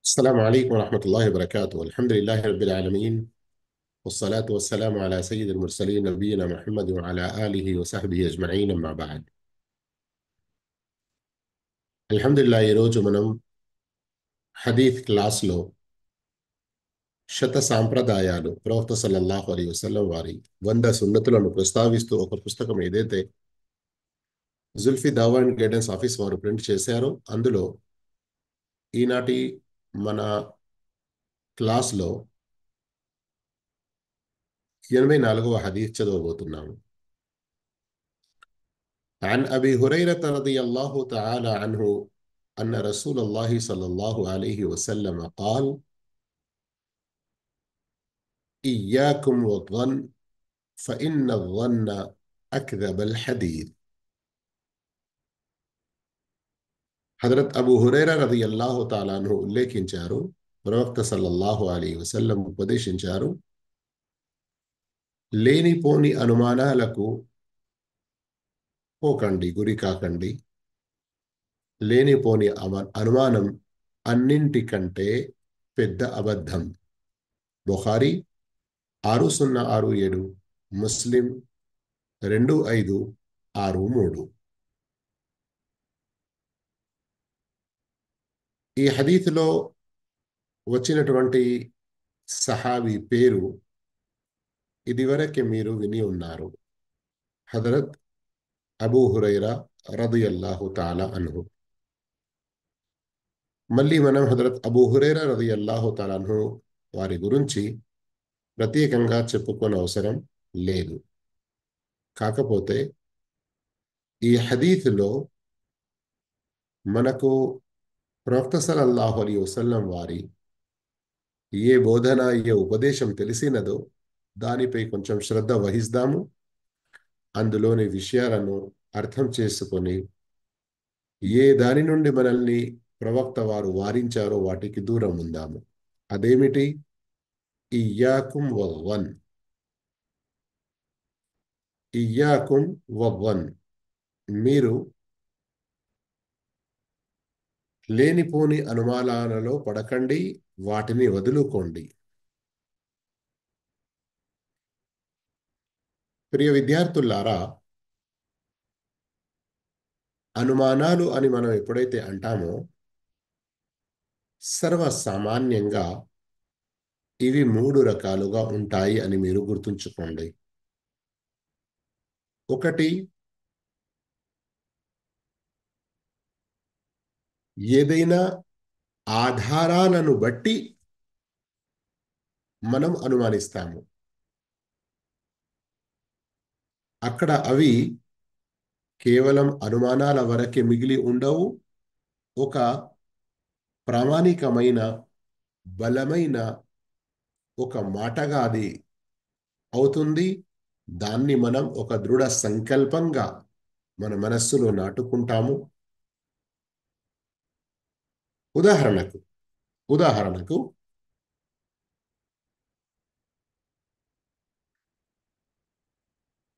السلام عليكم ورحمة الله وبركاته. الحمد لله رب العالمين، والصلاة والسلام على سيد المرسلين نبينا محمد وعلى آله وصحبه أجمعين. أما بعد. الحمد لله. ఈరోజు మనం హదీత్ క్లాస్లో శత సాంప్రదాయాలు ప్రవక్త సల్లల్లాహు అలైహి వసల్లం వారి 100 సున్నతులను ప్రస్తావిస్తూ ఒక పుస్తకం ఏదైతే జుల్ఫీ దావా అండ్ గైడెన్స్ ఆఫీస్ వారు ప్రింట్ చేశారో అందులో ఈనాటి మన క్లాస్లో 84వ హదీత్ చదవబోతున్నాము. عن أبي هريرة رضي الله تعالى عنه أن رسول الله صلى الله عليه وسلم قال: إياكم والظن فإن الظن أكذب الحديث. హజరత్ అబూ హురైరా రదియల్లాహు తాలా అన్హు ఉల్లేఖించారు, ప్రవక్త సల్లల్లాహు అలైహి వసల్లం ఉపదేశించారు, లేనిపోని అనుమానాలకు పోకండి, గురి కాకండి. లేనిపోని అనుమానం అన్నింటికంటే పెద్ద అబద్ధం. బుఖారీ 6067, ముస్లిం 2563. ఈ హదీత్లో వచ్చినటువంటి సహాబీ పేరు ఇదివరకే మీరు విని ఉన్నారు, హజరత్ అబూ హురైరా రదియల్లాహు తాలా అన్హు. మళ్ళీ మనం హజరత్ అబూ హురైరా రదియల్లాహు తాలా అన్హు వారి గురించి ప్రత్యేకంగా చెప్పుకోని అవసరం లేదు. కాకపోతే ఈ హదీత్లో మనకు ప్రవక్త సల్లల్లాహు అలైహి వసల్లం వారి ఏ బోధన, ఏ ఉపదేశం తెలిసినదో దానిపై కొంచెం శ్రద్ధ వహిస్తాము. అందులోని విషయాలను అర్థం చేసుకొని ఏ దాని నుండి మనల్ని ప్రవక్త వారు వారించారో వాటికి దూరం ఉందాము. అదేమిటి? ఇయ్యాకుం వవ్వన్. ఇయ్యాకుం వవ్వన్, మీరు లేనిపోని అనుమానాలలో పడకండి, వాటిని వదులుకోండి. ప్రియ విద్యార్థులారా, అనుమానాలు అని మనం ఎప్పుడైతే అంటామో సర్వసామాన్యంగా ఇవి 3 రకాలుగా ఉంటాయి అని మీరు గుర్తుంచుకోండి. ఒకటి, ఏదైనా ఆధారాలను బట్టి మనం అనుమానిస్తాము. అక్కడ అవి కేవలం అనుమానాల వరకే మిగిలి ఉండవు, ఒక ప్రామాణికమైన బలమైన ఒక మాటగా అది అవుతుంది. దాన్ని మనం ఒక దృఢ సంకల్పంగా మన మనస్సులో నాటుకుంటాము. ఉదాహరణకు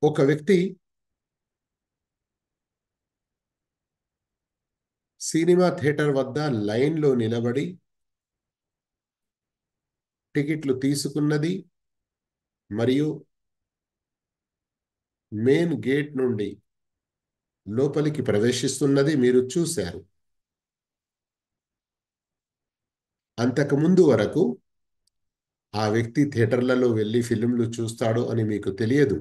ఒక వ్యక్తి సినిమా థియేటర్ వద్ద లైన్లో నిలబడి టికెట్లు తీసుకున్నది మరియు మెయిన్ గేట్ నుండి లోపలికి ప్రవేశిస్తున్నది మీరు చూశారు. అంతకుముందు వరకు ఆ వ్యక్తి థియేటర్లలో వెళ్ళి ఫిలింలు చూస్తాడు అని మీకు తెలియదు.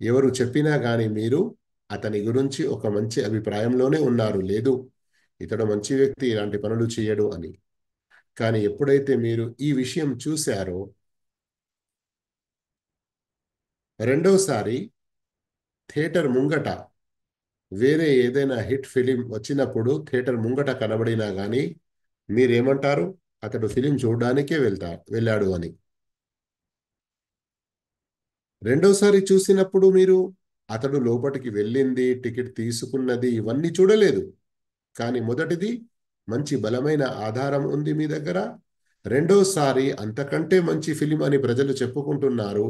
ఎవరు చెప్పినా కానీ మీరు అతని గురించి ఒక మంచి అభిప్రాయంలోనే ఉన్నారు, లేదు ఇతడు మంచి వ్యక్తి, ఇలాంటి పనులు చేయడు అని. కానీ ఎప్పుడైతే మీరు ఈ విషయం చూశారో, రెండోసారి థియేటర్ ముంగట వేరే ఏదైనా హిట్ ఫిలిం వచ్చినప్పుడు థియేటర్ ముంగట కనబడినా కానీ మీరేమంటారు? అతడు ఫిలిం చూడడానికే వెళ్ళాడు అని. రెండోసారి చూసినప్పుడు మీరు అతడు లోపలికి వెళ్ళింది, టికెట్ తీసుకున్నది ఇవన్నీ చూడలేదు. కానీ మొదటిది మంచి బలమైన ఆధారం ఉంది మీ దగ్గర. రెండోసారి అంతకంటే మంచి ఫిలిం అని ప్రజలు చెప్పుకుంటున్నారు,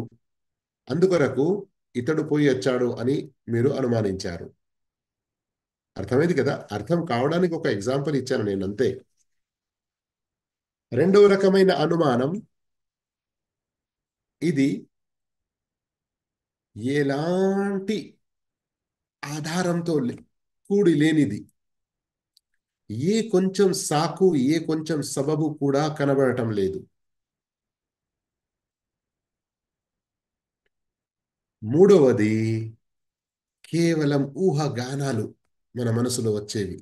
అందుకొరకు ఇతడు పోయి వచ్చాడు అని మీరు అనుమానించారు. అర్థమైంది కదా? అర్థం కావడానికి ఒక ఎగ్జాంపుల్ ఇచ్చాను నేను అంతే. రెండవ రకమైన అనుమానం, ఇది ఎలాంటి ఆధారంతో కూడి లేనిది. ఏ కొంచెం సాకు, ఏ కొంచెం సబబు కూడా కనబడటం లేదు. మూడవది కేవలం ఊహాగానాలు మన మనసులో వచ్చేవి.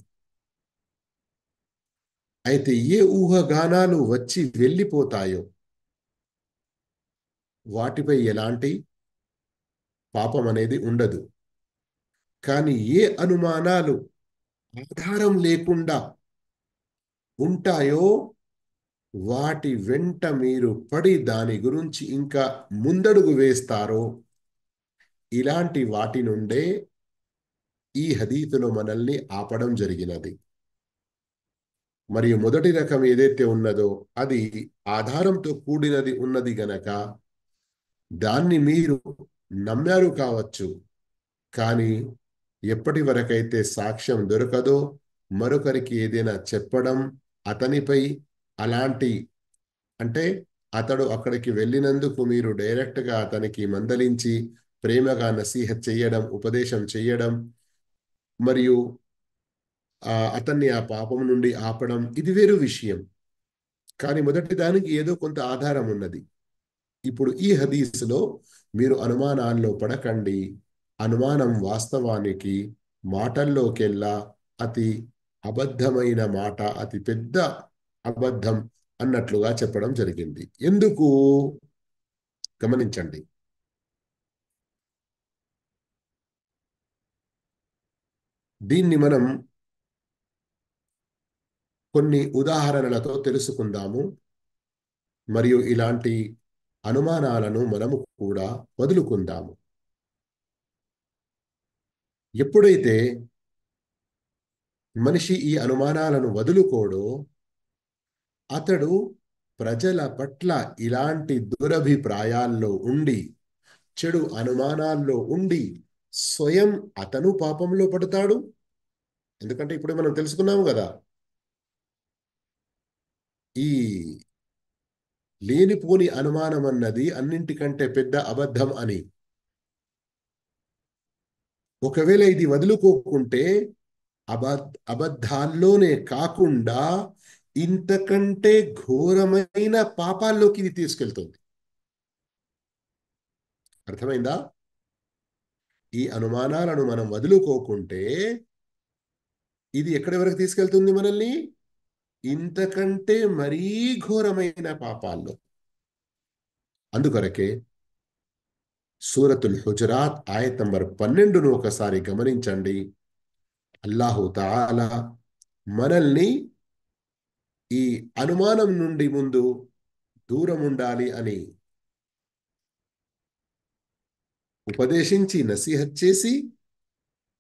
అయితే ఏ ఊహాగానాలు వచ్చి వెళ్ళిపోతాయో వాటిపై ఎలాంటి పాపం అనేది ఉండదు. కానీ ఏ అనుమానాలు ఆధారం లేకుండా ఉంటాయో వాటి వెంట మీరు పడి దాని గురించి ఇంకా ముందడుగు వేస్తారో, ఇలాంటి వాటి నుండే ఈ హదీతులో మనల్ని ఆపడం జరిగినది. మరియు మొదటి రకం ఏదైతే ఉన్నదో అది ఆధారంతో కూడినది ఉన్నది గనక దాన్ని మీరు నమ్మారు కావచ్చు. కానీ ఎప్పటి వరకైతే సాక్ష్యం దొరకదో మరొకరికి ఏదైనా చెప్పడం, అతనిపై అలాంటి, అంటే అతడు అక్కడికి వెళ్ళినందుకు మీరు డైరెక్ట్గా అతనికి మందలించి ప్రేమగా నసీహత్ చెయ్యడం, ఉపదేశం చెయ్యడం, మరియు అతన్ని ఆ పాపం నుండి ఆపడం, ఇది వేరు విషయం. కానీ మొదటి దానికి ఏదో కొంత ఆధారం ఉన్నది. ఇప్పుడు ఈ హదీస్లో మీరు అనుమానాల్లో పడకండి. అనుమానం వాస్తవానికి మాటల్లోకెల్లా అతి అబద్ధమైన మాట, అతి పెద్ద అబద్ధం అన్నట్లుగా చెప్పడం జరిగింది. ఎందుకు? గమనించండి. దీన్ని మనం కొన్ని ఉదాహరణలతో తెలుసుకుందాము. మరియు ఇలాంటి అనుమానాలను మనము కూడా వదులుకుందాము. ఎప్పుడైతే మనిషి ఈ అనుమానాలను వదులుకోడో అతడు ప్రజల పట్ల ఇలాంటి దురభిప్రాయాల్లో ఉండి, చెడు అనుమానాల్లో ఉండి స్వయం అతను పాపంలో పడతాడు. ఎందుకంటే ఇప్పుడు మనం తెలుసుకున్నాము కదా, ఈ లేనిపోని అనుమానం అన్నది అన్నింటికంటే పెద్ద అబద్ధం అని. ఒకవేళ ఇది వదులుకోకుంటే అబద్ధాల్లోనే కాకుండా ఇంతకంటే ఘోరమైన పాపాల్లోకి ఇది తీసుకెళ్తుంది. అర్థమైందా? ఈ అనుమానాలను మనం వదులుకోకుంటే ఇది ఎక్కడి వరకు తీసుకెళ్తుంది మనల్ని? ఇంతకంటే మరీ ఘోరమైన పాపాల్లో. అందుకొరకే సూరతుల్ హుజరాత్ ఆయత్ నంబర్ 12ను ఒకసారి గమనించండి. అల్లాహు తాలా మనల్ని ఈ అనుమానం నుండి ముందు దూరం ఉండాలి అని ఉపదేశించి నసీహత్ చేసి,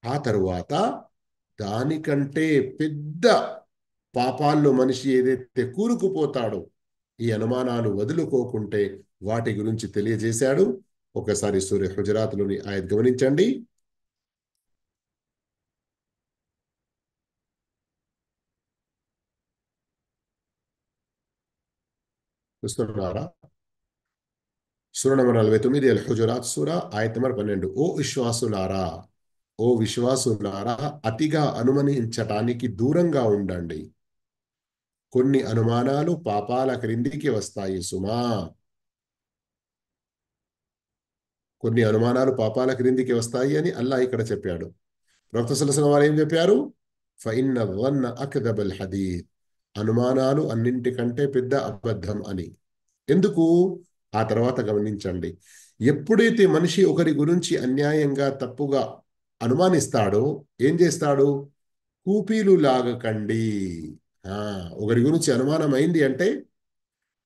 ఆ తరువాత దానికంటే పెద్ద పాపాల్లో మనిషి ఏదైతే కూరుకుపోతాడో ఈ అనుమానాలు వదులుకోకుంటే వాటి గురించి తెలియజేశాడు. ఒకసారి సూర్య హుజరాత్లోని ఆయత్ గమనించండి. చూస్తున్నారా? సూర నంబర్ 49 అల్ హుజరాత్ సూర ఆయత్ నంబర్ 12. ఓ విశ్వాసులారా, ఓ విశ్వాసులారా, అతిగా అనుమానించటానికి దూరంగా ఉండండి. కొన్ని అనుమానాలు పాపాల క్రిందికి వస్తాయి సుమా. కొన్ని అనుమానాలు పాపాల క్రిందికి వస్తాయి అని అల్లాహ్ ఇక్కడ చెప్పాడు. ప్రవక్త సల్లల్లాహు అలైహి వసల్లం వారు ఏం చెప్పారు? ఫఇన్న ظن అక్దబ్ అల్ హదీద్. అనుమానాలు అన్నింటికంటే పెద్ద అబద్ధం అని. ఎందుకు? ఆ తర్వాత గమనించండి. ఎప్పుడైతే మనిషి ఒకరి గురించి అన్యాయంగా తప్పుగా అనుమానిస్తాడో ఏం చేస్తాడు? కూపీలు లాగకండి. ఆ ఒకరి గురించి అనుమానం అయింది అంటే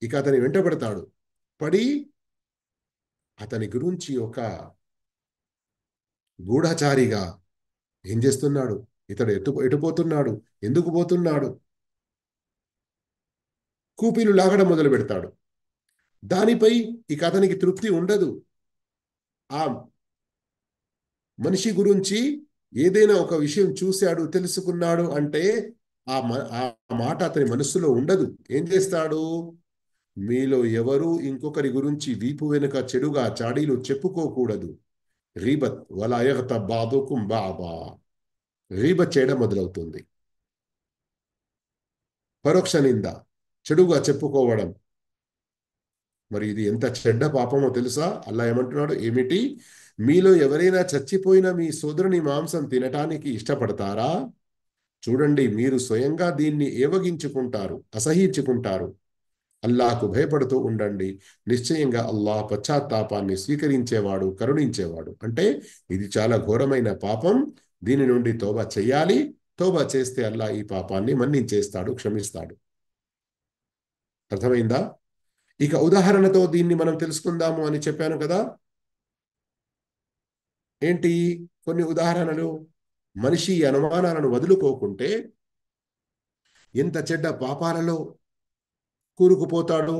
ఇక అతని వెంట పడతాడు. పడి అతని గురించి ఒక గూఢచారిగా ఏం చేస్తున్నాడు, ఇతడు ఎటుపోతున్నాడు, ఎందుకు పోతున్నాడు, కూపీలు లాగడం మొదలు పెడతాడు. దానిపై ఇక అతనికి తృప్తి ఉండదు. ఆ మనిషి గురించి ఏదైనా ఒక విషయం చూశాడు, తెలుసుకున్నాడు అంటే ఆ మాట అతని మనస్సులో ఉండదు. ఏం చేస్తాడు? మీలో ఎవరూ ఇంకొకరి గురించి వీపు వెనుక చెడుగా చాడీలు చెప్పుకోకూడదు. గీబత్ వలా యగ్తబ్ బాదుకుం బాదా. గీబత్ చేయడం మొదలవుతుంది. పరోక్ష నింద, చెడుగా చెప్పుకోవడం. మరి ఇది ఎంత చెడ్డ పాపమో తెలుసా? అల్లా ఏమంటున్నాడు? ఏమిటి? మీలో ఎవరైనా చచ్చిపోయిన మీ సోదరుని మాంసం తినటానికి ఇష్టపడతారా? చూడండి, మీరు స్వయంగా దీన్ని ఏవగించుకుంటారు, అసహ్యించుకుంటారు. అల్లాహకు భయపడుతూ ఉండండి. నిశ్చయంగా అల్లాహ్ పశ్చాత్తాపాన్ని స్వీకరించేవాడు, కరుణించేవాడు. అంటే ఇది చాలా ఘోరమైన పాపం. దీని నుండి తోబా చెయ్యాలి. తోబా చేస్తే అల్లాహ్ ఈ పాపాన్ని మన్నించేస్తాడు, క్షమిస్తాడు. అర్థమైందా? ఇక ఉదాహరణతో దీన్ని మనం తెలుసుకుందాము అని చెప్పాను కదా. ఏంటి కొన్ని ఉదాహరణలు? మనిషి ఈ అనుమానాలను వదులుకోకుంటే ఎంత చెడ్డ పాపాలలో కూరుకుపోతాడు.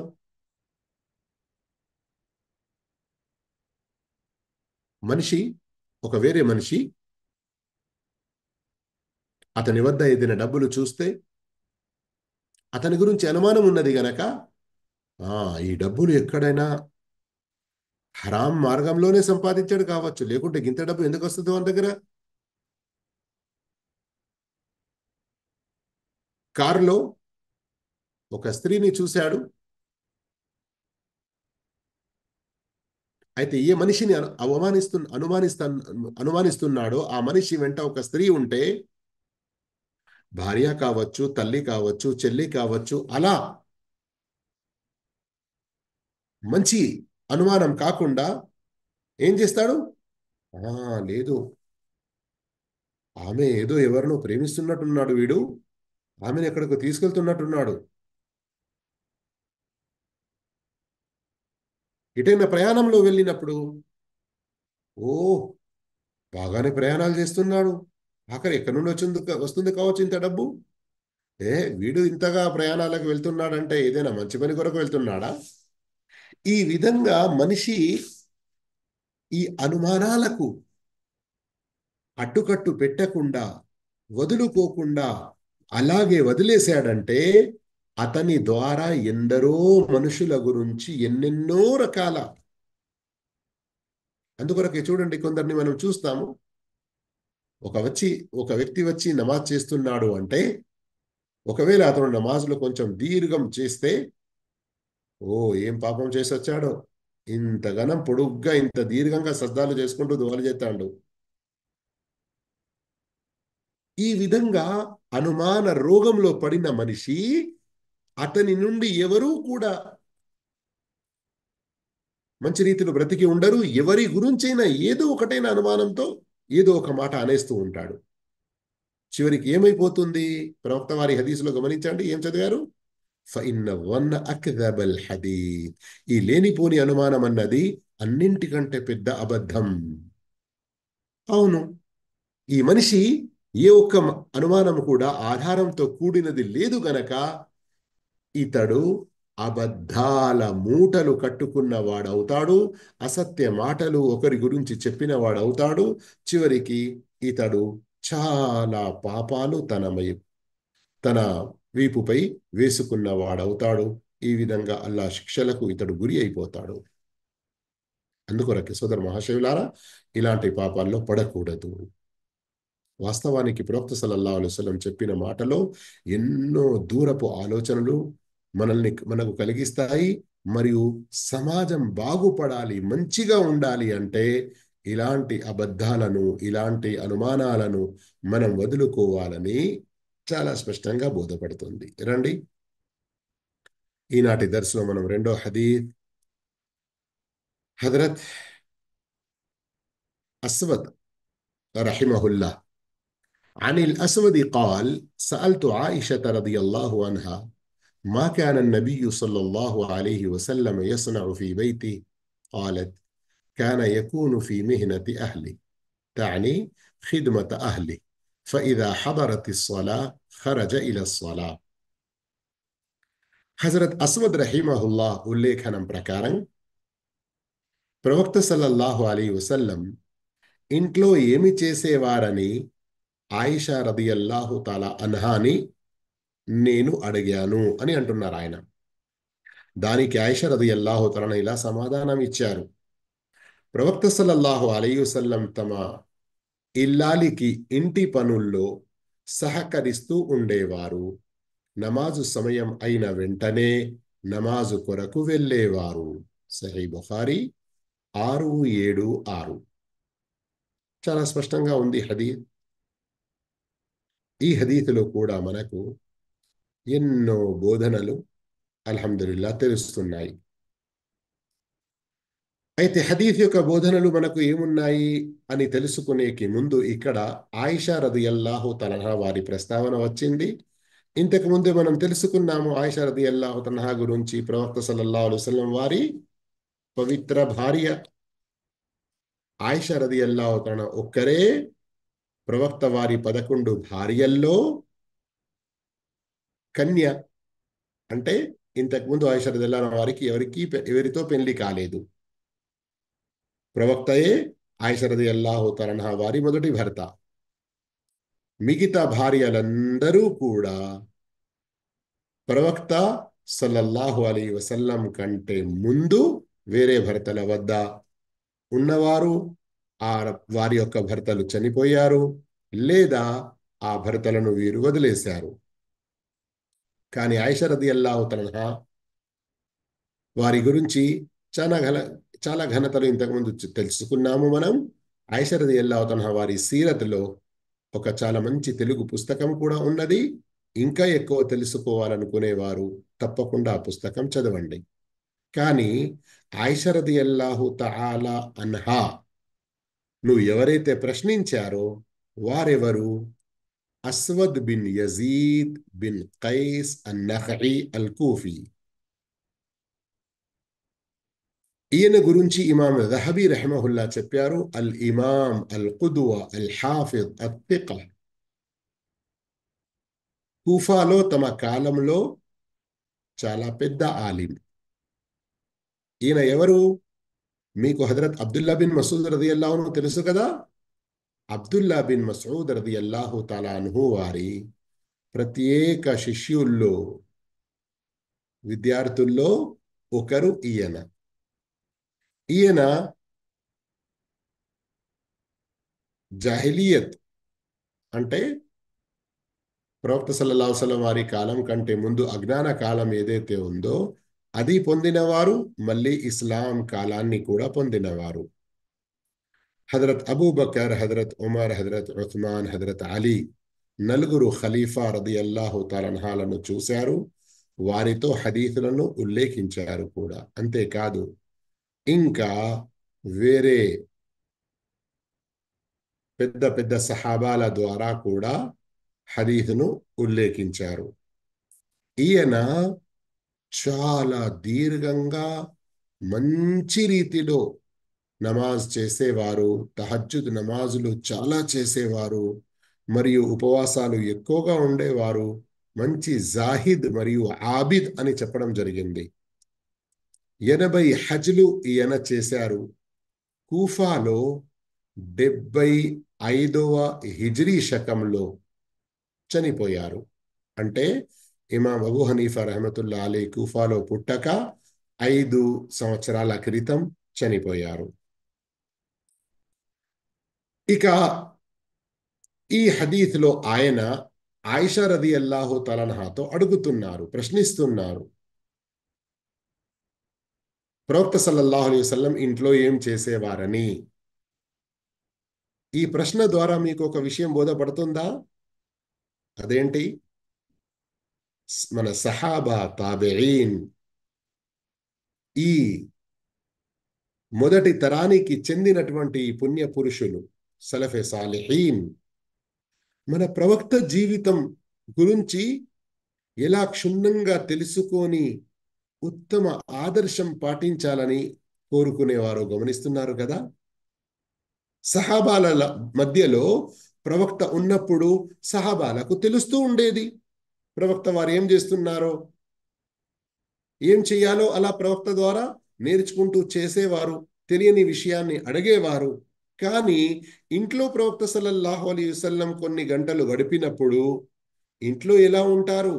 మనిషి, ఒక వేరే మనిషి అతని వద్ద ఏదైనా డబ్బులు చూస్తే అతని గురించి అనుమానం ఉన్నది గనక ఈ డబ్బులు ఎక్కడైనా హరాం మార్గంలోనే సంపాదించాడు కావచ్చు, లేకుంటే గింత డబ్బు ఎందుకు వస్తుంది మన దగ్గర? కారులో ఒక స్త్రీని చూశాడు. అయితే ఏ మనిషిని అనుమానిస్తున్నాడో ఆ మనిషి వెంట ఒక స్త్రీ ఉంటే, భార్య కావచ్చు, తల్లి కావచ్చు, చెల్లి కావచ్చు, అలా మంచి అనుమానం కాకుండా ఏం చేస్తాడు? లేదు, ఆమె ఏదో ఎవరినో ప్రేమిస్తున్నట్టున్నాడు వీడు, ఆమెను ఎక్కడికో తీసుకెళ్తున్నట్టున్నాడు. ఎటైనా ప్రయాణంలో వెళ్ళినప్పుడు, ఓ బాగానే ప్రయాణాలు చేస్తున్నాడు, ఆఖరి ఎక్కడి నుండి వస్తుంది కావచ్చు ఇంత డబ్బు. వీడు ఇంతగా ప్రయాణాలకు వెళ్తున్నాడంటే ఏదైనా మంచి పని కొరకు వెళ్తున్నాడా? ఈ విధంగా మనిషి ఈ అనుమానాలకు అడ్డుకట్టు పెట్టకుండా, వదులుకోకుండా అలాగే వదిలేశాడంటే అతని ద్వారా ఎందరో మనుషుల గురించి ఎన్నెన్నో రకాల, అందుకొరకే చూడండి కొందరిని మనం చూస్తాము. ఒక వచ్చి ఒక వ్యక్తి వచ్చి నమాజ్ చేస్తున్నాడు అంటే, ఒకవేళ అతను నమాజ్లో కొంచెం దీర్ఘం చేస్తే, ఏం పాపం చేసి వచ్చాడో, ఇంతగానం పొడుగ్గా ఇంత దీర్ఘంగా సజ్దాలు చేసుకుంటూ దువాలు చేస్తాడు. ఈ విధంగా అనుమాన రోగంలో పడిన మనిషి, అతని నుండి ఎవరూ కూడా మంచి రీతిలో బ్రతికి ఉండరు. ఎవరి గురించైనా ఏదో ఒకటైన అనుమానంతో ఏదో ఒక మాట అనేస్తూ ఉంటాడు. చివరికి ఏమైపోతుంది? ప్రవక్త వారి హదీసులో గమనించండి, ఏం చదివారు? ఫఇన్న వన్న అక్దబల్ హదీత్. ఈ లేనిపోని అనుమానం అన్నది అన్నింటికంటే పెద్ద అబద్ధం. అవును, ఈ మనిషి ఏ ఒక్క అనుమానం కూడా ఆధారంతో కూడినది లేదు గనక ఇతడు అబద్ధాల మూటలు కట్టుకున్న వాడవుతాడు. అసత్య మాటలు ఒకరి గురించి చెప్పిన వాడవుతాడు. చివరికి ఇతడు చాలా పాపాలు తన వీపుపై వేసుకున్న వాడవుతాడు. ఈ విధంగా అల్లా శిక్షలకు ఇతడు గురి అయిపోతాడు. అందుకొరకే సోదర మహాశివులారా, ఇలాంటి పాపాల్లో పడకూడదు. వాస్తవానికి ప్రవక్త సల్లల్లాహు అలైహి వసల్లం చెప్పిన మాటలో ఎన్నో దూరపు ఆలోచనలు మనకు కలిగిస్తాయి. మరియు సమాజం బాగుపడాలి, మంచిగా ఉండాలి అంటే ఇలాంటి అబద్ధాలను, ఇలాంటి అనుమానాలను మనం వదులుకోవాలని చాలా స్పష్టంగా బోధపడుతుంది. రండి, ఈనాటి దర్సులో మనం రెండో హదీత్, హజరత్ అస్వద్ రహిమహుల్లా عن الأسود قال: سألت عائشة رضي الله عنها ما كان النبي صلى الله عليه وسلم يصنع في بيته؟ قالت: كان يكون في مهنة أهله، تعني خدمة أهله، فإذا حضرت الصلاة خرج إلى الصلاة. حضرت أسود رحمه الله ఉల్లేఖనం ప్రకారం ప్రవక్త సల్లల్లాహు అలైహి వసల్లం ఇంట్లో ఏమి చేసేవారని ఆయిషా రదియల్లాహు తాలా అన్హాని నేను అడిగాను అని అంటున్నారు ఆయన. దానికి ఆయిషా రదియల్లాహు తాలా ఇలా సమాధానం ఇచ్చారు. ప్రవక్త సల్లల్లాహు అలైహి వసల్లం తమ ఇల్లాలికి ఇంటి పనుల్లో సహకరిస్తూ ఉండేవారు. నమాజు సమయం అయిన వెంటనే నమాజు కొరకు వెళ్ళేవారు. సహీ బుఖారీ 676. చాలా స్పష్టంగా ఉంది హదీత్. ఈ హదీతులో కూడా మనకు ఎన్నో బోధనలు అల్హమ్దులిల్లా తెలుస్తున్నాయి. అయితే హదీత్ యొక్క బోధనలు మనకు ఏమున్నాయి అని తెలుసుకునేకి ముందు ఇక్కడ ఆయిషా రదియల్లాహు తన్హా వారి ప్రస్తావన వచ్చింది. ఇంతకు ముందే మనం తెలుసుకున్నాము ఆయిషా రదియల్లాహు తన్హా గురించి. ప్రవక్త సల్లల్లాహు అలైహి వసల్లం వారి పవిత్ర భార్య ఆయిషా రదియల్లాహు తన్హా ఒక్కరే ప్రవక్త వారి 11 భార్యల్లో కన్య. అంటే ఇంతకుముందు ఆయిషా రదియల్లాహు వారికి ఎవరితో పెళ్లి కాలేదు. ప్రవక్తయే ఆయిషా రదియల్లాహు తన్హా వారి మొదటి భర్త. మిగతా భార్యలందరూ కూడా ప్రవక్త సల్లల్లాహు అలైహి వసల్లం కంటే ముందు వేరే భర్తల వద్ద ఉన్నవారు, ఆ వారి యొక్క భర్తలు చనిపోయారు, లేదా ఆ భర్తలను వీరు వదిలేశారు. కానీ ఆయిషా రదియల్లాహు తన్హా వారి గురించి చాలా చాలా ఘనతలు ఇంతకుముందు తెలుసుకున్నాము మనం. ఆయిషా రదియల్లాహు తన్హా వారి సీరత్లో ఒక చాలా మంచి తెలుగు పుస్తకం కూడా ఉన్నది. ఇంకా ఎక్కువ తెలుసుకోవాలనుకునేవారు తప్పకుండా ఆ పుస్తకం చదవండి. కానీ ఆయిషా రదియల్లాహు తఆలా అన్హా నువ్వు ఎవరైతే ప్రశ్నించారో వారెవరు? అస్వద్ బిన్ యజీద్ బిన్ ఖైస్ అన్నఖఈ అల్ కూఫీ. ఈయన గురించి ఇమాం దహబీ రహిమహుల్లా చెప్పారు, అల్ ఇమాం అల్ ఖుద్వా అల్ హాఫిద్ అత్ తిఖ. కూఫాలో తమ కాలంలో చాలా పెద్ద ఆలిం. ఈయన ఎవరు? మీకు హజరత్ అబ్దుల్లా బిన్ మసూద్ రదియల్లాహు అన్హు తెలుసు కదా. అబ్దుల్లా బిన్ మసూద్ రదియల్లాహు తాలా అన్హు వారి ప్రత్యేక శిష్యుల్లో, విద్యార్థుల్లో ఒకరు ఈయన. ఈయన జాహిలియత్ అంటే ప్రవక్త సల్లల్లాహు అలైహి వసల్లం వారి కాలం కంటే ముందు అజ్ఞాన కాలం ఏదైతే ఉందో అది పొందినవారు, మళ్ళీ ఇస్లాం కాలాన్ని కూడా పొందినవారు. హజరత్ అబూబకర్, హజరత్ ఉమర్, హజరత్ ఉస్మాన్, హజరత్ అలీ నలుగురు ఖలీఫా రదియల్లాహు తాలా అన్హాలను చూశారు. వారితో హదీసులను ఉల్లేఖించారు కూడా. అంతేకాదు ఇంకా వేరే పెద్ద పెద్ద సహాబాల ద్వారా కూడా హదీసును ఉల్లేఖించారు. ఈయన చాలా దీర్ఘంగా మంచి రీతిలో నమాజ్ చేసేవారు. తహజ్జుద్ నమాజులు చాలా చేసేవారు మరియు ఉపవాసాలు ఎక్కువగా ఉండేవారు. మంచి జాహిద్ మరియు ఆబిద్ అని చెప్పడం జరిగింది. 80 హజ్లు ఈయన చేశారు. కూఫాలో 75వ హిజ్రీ శకంలో చనిపోయారు. అంటే ఇమాం అబూ హనీఫా రహమతుల్లా అలీ కూఫాలో పుట్టక 5 సంవత్సరాల క్రితం చనిపోయారు. ఇక ఈ హదీత్లో ఆయన ఆయిషా రదియల్లాహు తఆలా అన్హాతో అడుగుతున్నారు, ప్రశ్నిస్తున్నారు, ప్రవక్త సల్లల్లాహు అలైహి వసల్లం ఇంట్లో ఏం చేసేవారని. ఈ ప్రశ్న ద్వారా మీకు ఒక విషయం బోధపడుతుందా? అదేంటి? మన సహాబా, తాబిఈన్, ఈ మొదటి తరానికి చెందినటువంటి పుణ్య పురుషులు, సలఫే సాలిహీన్ మన ప్రవక్త జీవితం గురించి ఎలా క్షుణ్ణంగా తెలుసుకొని ఉత్తమ ఆదర్శం పాటించాలని కోరుకునేవారో గమనిస్తున్నారు కదా. సహాబాల మధ్యలో ప్రవక్త ఉన్నప్పుడు సహాబాలకు తెలుస్తూ ఉండేది ప్రవక్త వారు ఏం చేస్తున్నారో, ఏం చెయ్యాలో అలా ప్రవక్త ద్వారా నేర్చుకుంటూ చేసేవారు. తెలియని విషయాన్ని అడిగేవారు. కానీ ఇంట్లో ప్రవక్త సల్లల్లాహు అలైహి వసల్లం కొన్ని గంటలు గడిపినప్పుడు ఇంట్లో ఎలా ఉంటారు?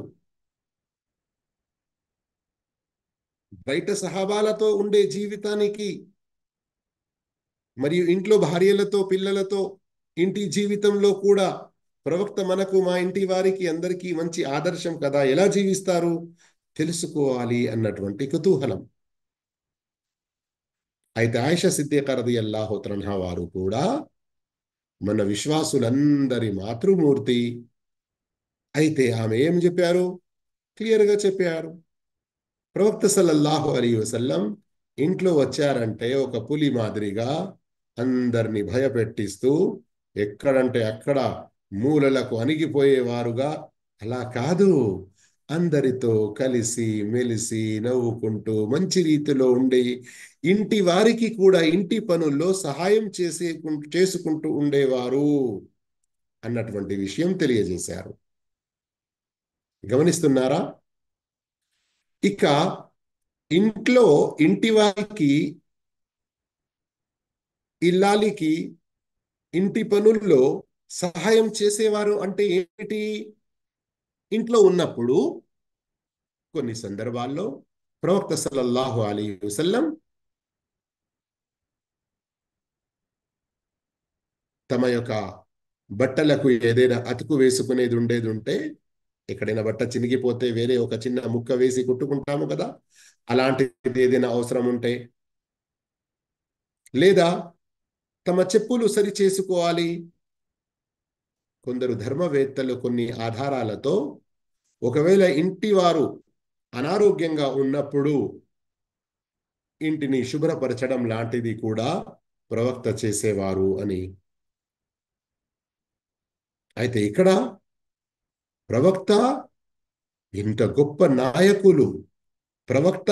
బయట సహాబాలతో ఉండే జీవితానికి మరియు ఇంట్లో భార్యలతో పిల్లలతో ఇంటి జీవితంలో కూడా ప్రవక్త మనకు మా ఇంటి వారికి అందరికీ మంచి ఆదర్శం కదా, ఎలా జీవిస్తారు తెలుసుకోవాలి అన్నటువంటి కుతూహలం. అయితే ఆయిషా సిద్దిఖ రదియల్లాహు తన్హా వారు కూడా మన విశ్వాసులందరి మాతృమూర్తి. అయితే ఆమె ఏం చెప్పారు? క్లియర్గా చెప్పారు. ప్రవక్త సల్లల్లాహు అలైహి వసల్లం ఇంట్లో వచ్చారంటే ఒక పులి మాదిరిగా అందరిని భయపెట్టిస్తూ ఎక్కడంటే అక్కడ మూలలకు అణిగిపోయేవారుగా, అలా కాదు, అందరితో కలిసి మెలిసి నవ్వుకుంటూ మంచి రీతిలో ఉండి ఇంటి వారికి కూడా ఇంటి పనుల్లో సహాయం చేసుకుంటూ ఉండేవారు అన్నటువంటి విషయం తెలియజేశారు. గమనిస్తున్నారా? ఇక ఇంట్లో ఇంటి వారికి ఇల్లాలికి ఇంటి పనుల్లో సహాయం చేసేవారు అంటే ఏమిటి? ఇంట్లో ఉన్నప్పుడు కొన్ని సందర్భాల్లో ప్రవక్త సల్లల్లాహు అలైహి వసల్లం తమ యొక్క బట్టలకు ఏదైనా అతుకు వేసుకునేది ఉండేది ఉంటే, ఎక్కడైనా బట్ట చినిగిపోతే వేరే ఒక చిన్న ముక్క వేసి కుట్టుకుంటాము కదా, అలాంటిది ఏదైనా అవసరం ఉంటే, లేదా తమ చెప్పులు సరి చేసుకోవాలి. కొందరు ధర్మవేత్తలు కొన్ని ఆధారాలతో ఒకవేళ ఇంటి వారు అనారోగ్యంగా ఉన్నప్పుడు ఇంటిని శుభ్రపరచడం లాంటిది కూడా ప్రవక్త చేసేవారు అని. అయితే ఇక్కడ ప్రవక్త ఇంత గొప్ప నాయకులు, ప్రవక్త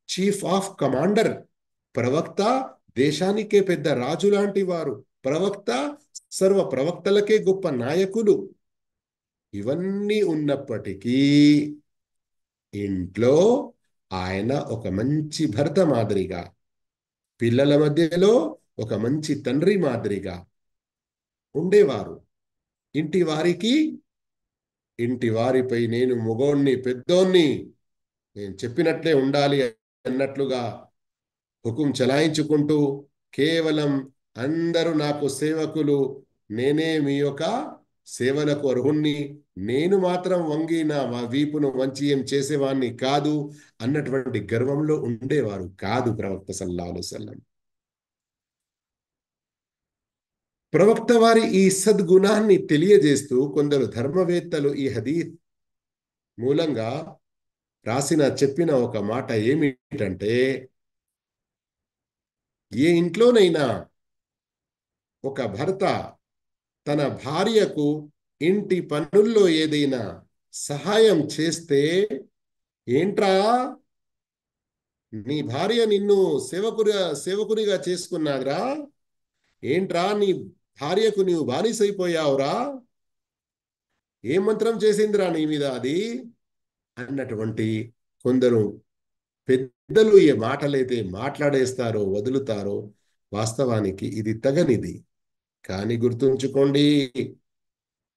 చీఫ్ ఆఫ్ కమాండర్, ప్రవక్త దేశానికే పెద్ద రాజు లాంటి వారు, ప్రవక్త సర్వ ప్రవక్తలకే గొప్ప నాయకులు, ఇవన్నీ ఉన్నప్పటికీ ఇంట్లో ఆయన ఒక మంచి భర్త మాదిరిగా, పిల్లల మధ్యలో ఒక మంచి తండ్రి మాదిరిగా ఉండేవారు. ఇంటి వారికి, ఇంటి వారిపై నేను మొగోణ్ణి పెద్దోణ్ణి, నేను చెప్పినట్లే ఉండాలి అన్నట్లుగా హుకుం చలాయించుకుంటూ కేవలం అందరూ నాకు సేవకులు, నేనే మీ యొక్క సేవలకు అర్హుణ్ణి, నేను మాత్రం వంగి నా వీపును వంచి ఏం చేసేవాణ్ణి కాదు అన్నటువంటి గర్వంలో ఉండేవారు కాదు ప్రవక్త సల్లల్లాహు అలైహి వసల్లం. ప్రవక్త వారి ఈ సద్గుణాన్ని తెలియజేస్తూ కొందరు ధర్మవేత్తలు ఈ హదీత్ మూలంగా చెప్పిన ఒక మాట ఏమిటంటే, ఏ ఇంట్లోనైనా ఒక భర్త తన భార్యకు ఇంటి పనుల్లో ఏదైనా సహాయం చేస్తే, ఏంట్రా నీ భార్య నిన్ను సేవకునిగా చేసుకున్నాదిరా, ఏంట్రా నీ భార్యకు నీవు బానిసైపోయావురా, ఏ మంత్రం చేసిందిరా నీ మీద అది అన్నటువంటి కొందరు పెద్దలు ఏ మాటలైతే మాట్లాడేస్తారో వదులుతారో, వాస్తవానికి ఇది తగనిది. కానీ గుర్తుంచుకోండి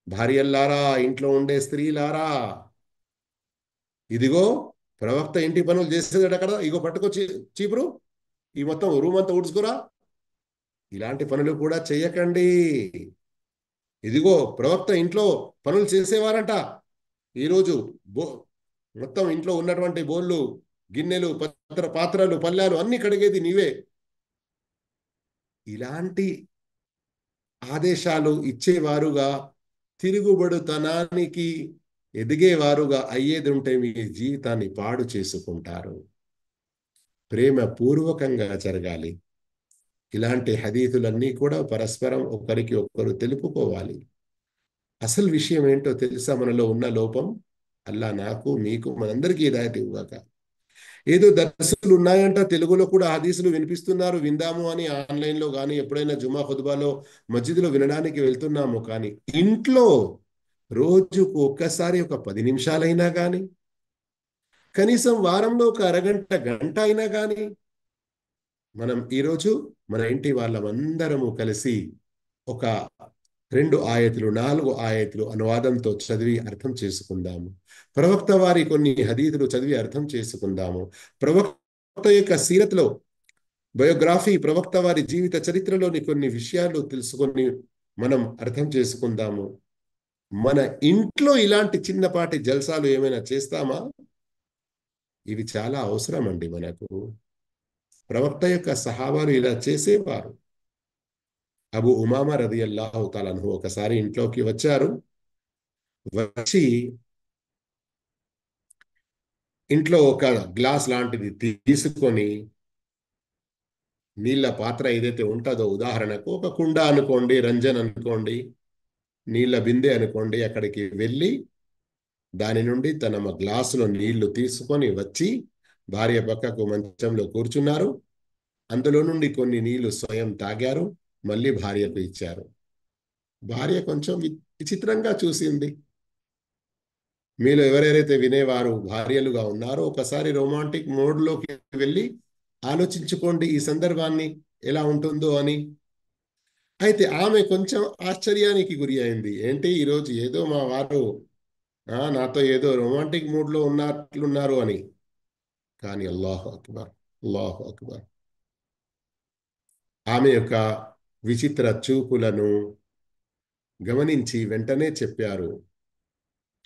భార్యల్లారా, ఇంట్లో ఉండే స్త్రీలారా, ఇదిగో ప్రవక్త ఇంటి పనులు చేసేదట కదా, ఇగో పట్టుకొచ్చి చీపురు, ఈ మొత్తం రూమ్ అంతా ఊడ్చుకురా, ఇలాంటి పనులు కూడా చెయ్యకండి. ఇదిగో ప్రవక్త ఇంట్లో పనులు చేసేవారంట, ఈరోజు మొత్తం ఇంట్లో ఉన్నటువంటి బోళ్ళు గిన్నెలు పాత్రలు పళ్ళాలు అన్ని కడిగేది నీవే. ఇలాంటి ఆదేశాలు ఇచ్చేవారుగా, తిరుగుబడుతనానికి ఎదిగేవారుగా అయ్యేది ఉంటే మీ జీవితాన్ని పాడు చేసుకుంటారు. ప్రేమ పూర్వకంగా జరగాలి. ఇలాంటి హదీతులన్నీ కూడా పరస్పరం ఒకరికి ఒకరు తెలుపుకోవాలి. అసలు విషయం ఏంటో తెలుసా? మనలో ఉన్న లోపం. అల్లా నాకు మీకు మనందరికీ హిదాయత్ ఇవ్వగాక. ఏదో దర్సులు ఉన్నాయంట, తెలుగులో కూడా హదీసులు వినిపిస్తున్నారు, విందాము అని ఆన్లైన్లో కానీ ఎప్పుడైనా జుమా ఖుతుబాలో మస్జిద్లో వినడానికి వెళ్తున్నాము. కానీ ఇంట్లో రోజుకు ఒక్కసారి ఒక 10 నిమిషాలైనా కానీ, కనీసం వారంలో ఒక అరగంట గంట అయినా కానీ మనం ఈరోజు మన ఇంటి వాళ్ళమందరము కలిసి ఒక 2 ఆయతులు 4 ఆయతులు అనువాదంతో చదివి అర్థం చేసుకుందాము. ప్రవక్త వారి కొన్ని హదీదులు చదివి అర్థం చేసుకుందాము. ప్రవక్త యొక్క సీరత్లో బయోగ్రఫీ, ప్రవక్త వారి జీవిత చరిత్రలోని కొన్ని విషయాలు తెలుసుకొని మనం అర్థం చేసుకుందాము. మన ఇంట్లో ఇలాంటి చిన్నపాటి జల్సాలు ఏమైనా చేస్తామా? ఇవి చాలా అవసరం అండి మనకు. ప్రవక్త యొక్క సహాబాలు ఇలా చేసేవారు. అబూ ఉమామా రదియల్లాహు తాలా అన్హు ఒకసారి ఇంట్లోకి వచ్చారు. వచ్చి ఇంట్లో ఒక గ్లాస్ లాంటిది తీసుకొని, నీళ్ళ పాత్ర ఏదైతే ఉంటుందో, ఉదాహరణకు ఒక కుండ అనుకోండి, రంజన్ అనుకోండి, నీళ్ళ బిందె అనుకోండి, అక్కడికి వెళ్ళి దాని నుండి తన గ్లాసులో నీళ్లు తీసుకొని వచ్చి భార్య పక్కకు మంచంలో కూర్చున్నారు. అందులో నుండి కొన్ని నీళ్లు స్వయం తాగారు, మళ్ళీ భార్యకు ఇచ్చారు. భార్య కొంచెం విచిత్రంగా చూసింది. మీలో ఎవరెవరైతే వినేవారు భార్యలుగా ఉన్నారో ఒకసారి రొమాంటిక్ మోడ్లోకి వెళ్ళి ఆలోచించుకోండి ఈ సందర్భాన్ని ఎలా ఉంటుందో అని. అయితే ఆమె కొంచెం ఆశ్చర్యానికి గురి అయింది. ఏంటి ఈరోజు ఏదో మా వారు నాతో ఏదో రొమాంటిక్ మూడ్లో ఉన్నట్లున్నారు అని. కానీ అల్లాహు అక్బర్, అల్లాహు అక్బర్, ఆమె యొక్క విచిత్ర చూపులను గమనించి వెంటనే చెప్పారు,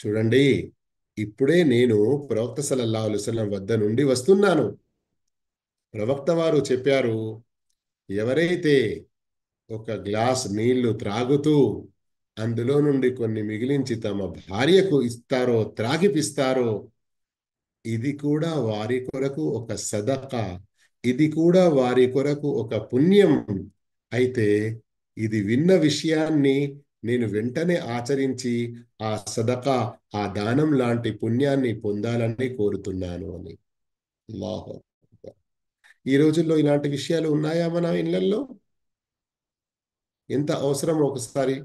చూడండి, ఇప్పుడే నేను ప్రవక్త సల్లల్లాహు అలైహి వసల్లం వద్ద నుండి వస్తున్నాను. ప్రవక్త వారు చెప్పారు, ఎవరైతే ఒక గ్లాస్ నీళ్లు త్రాగుతూ అందులో నుండి కొన్ని మిగిలించి తమ భార్యకు ఇస్తారో, త్రాగిపిస్తారో, ఇది కూడా వారి కొరకు ఒక సదకా, ఇది కూడా వారి కొరకు ఒక పుణ్యం. అయితే ఇది విన్న విషయాన్ని నేను వెంటనే ఆచరించి ఆ సదకా, ఆ దానం లాంటి పుణ్యాన్ని పొందాలని కోరుతున్నాను అని. అల్లాహు అక్బర్. ఈ రోజుల్లో ఇలాంటి విషయాలు ఉన్నాయా మన ఇళ్లల్లో? ఎంత అవసరమో ఒకసారి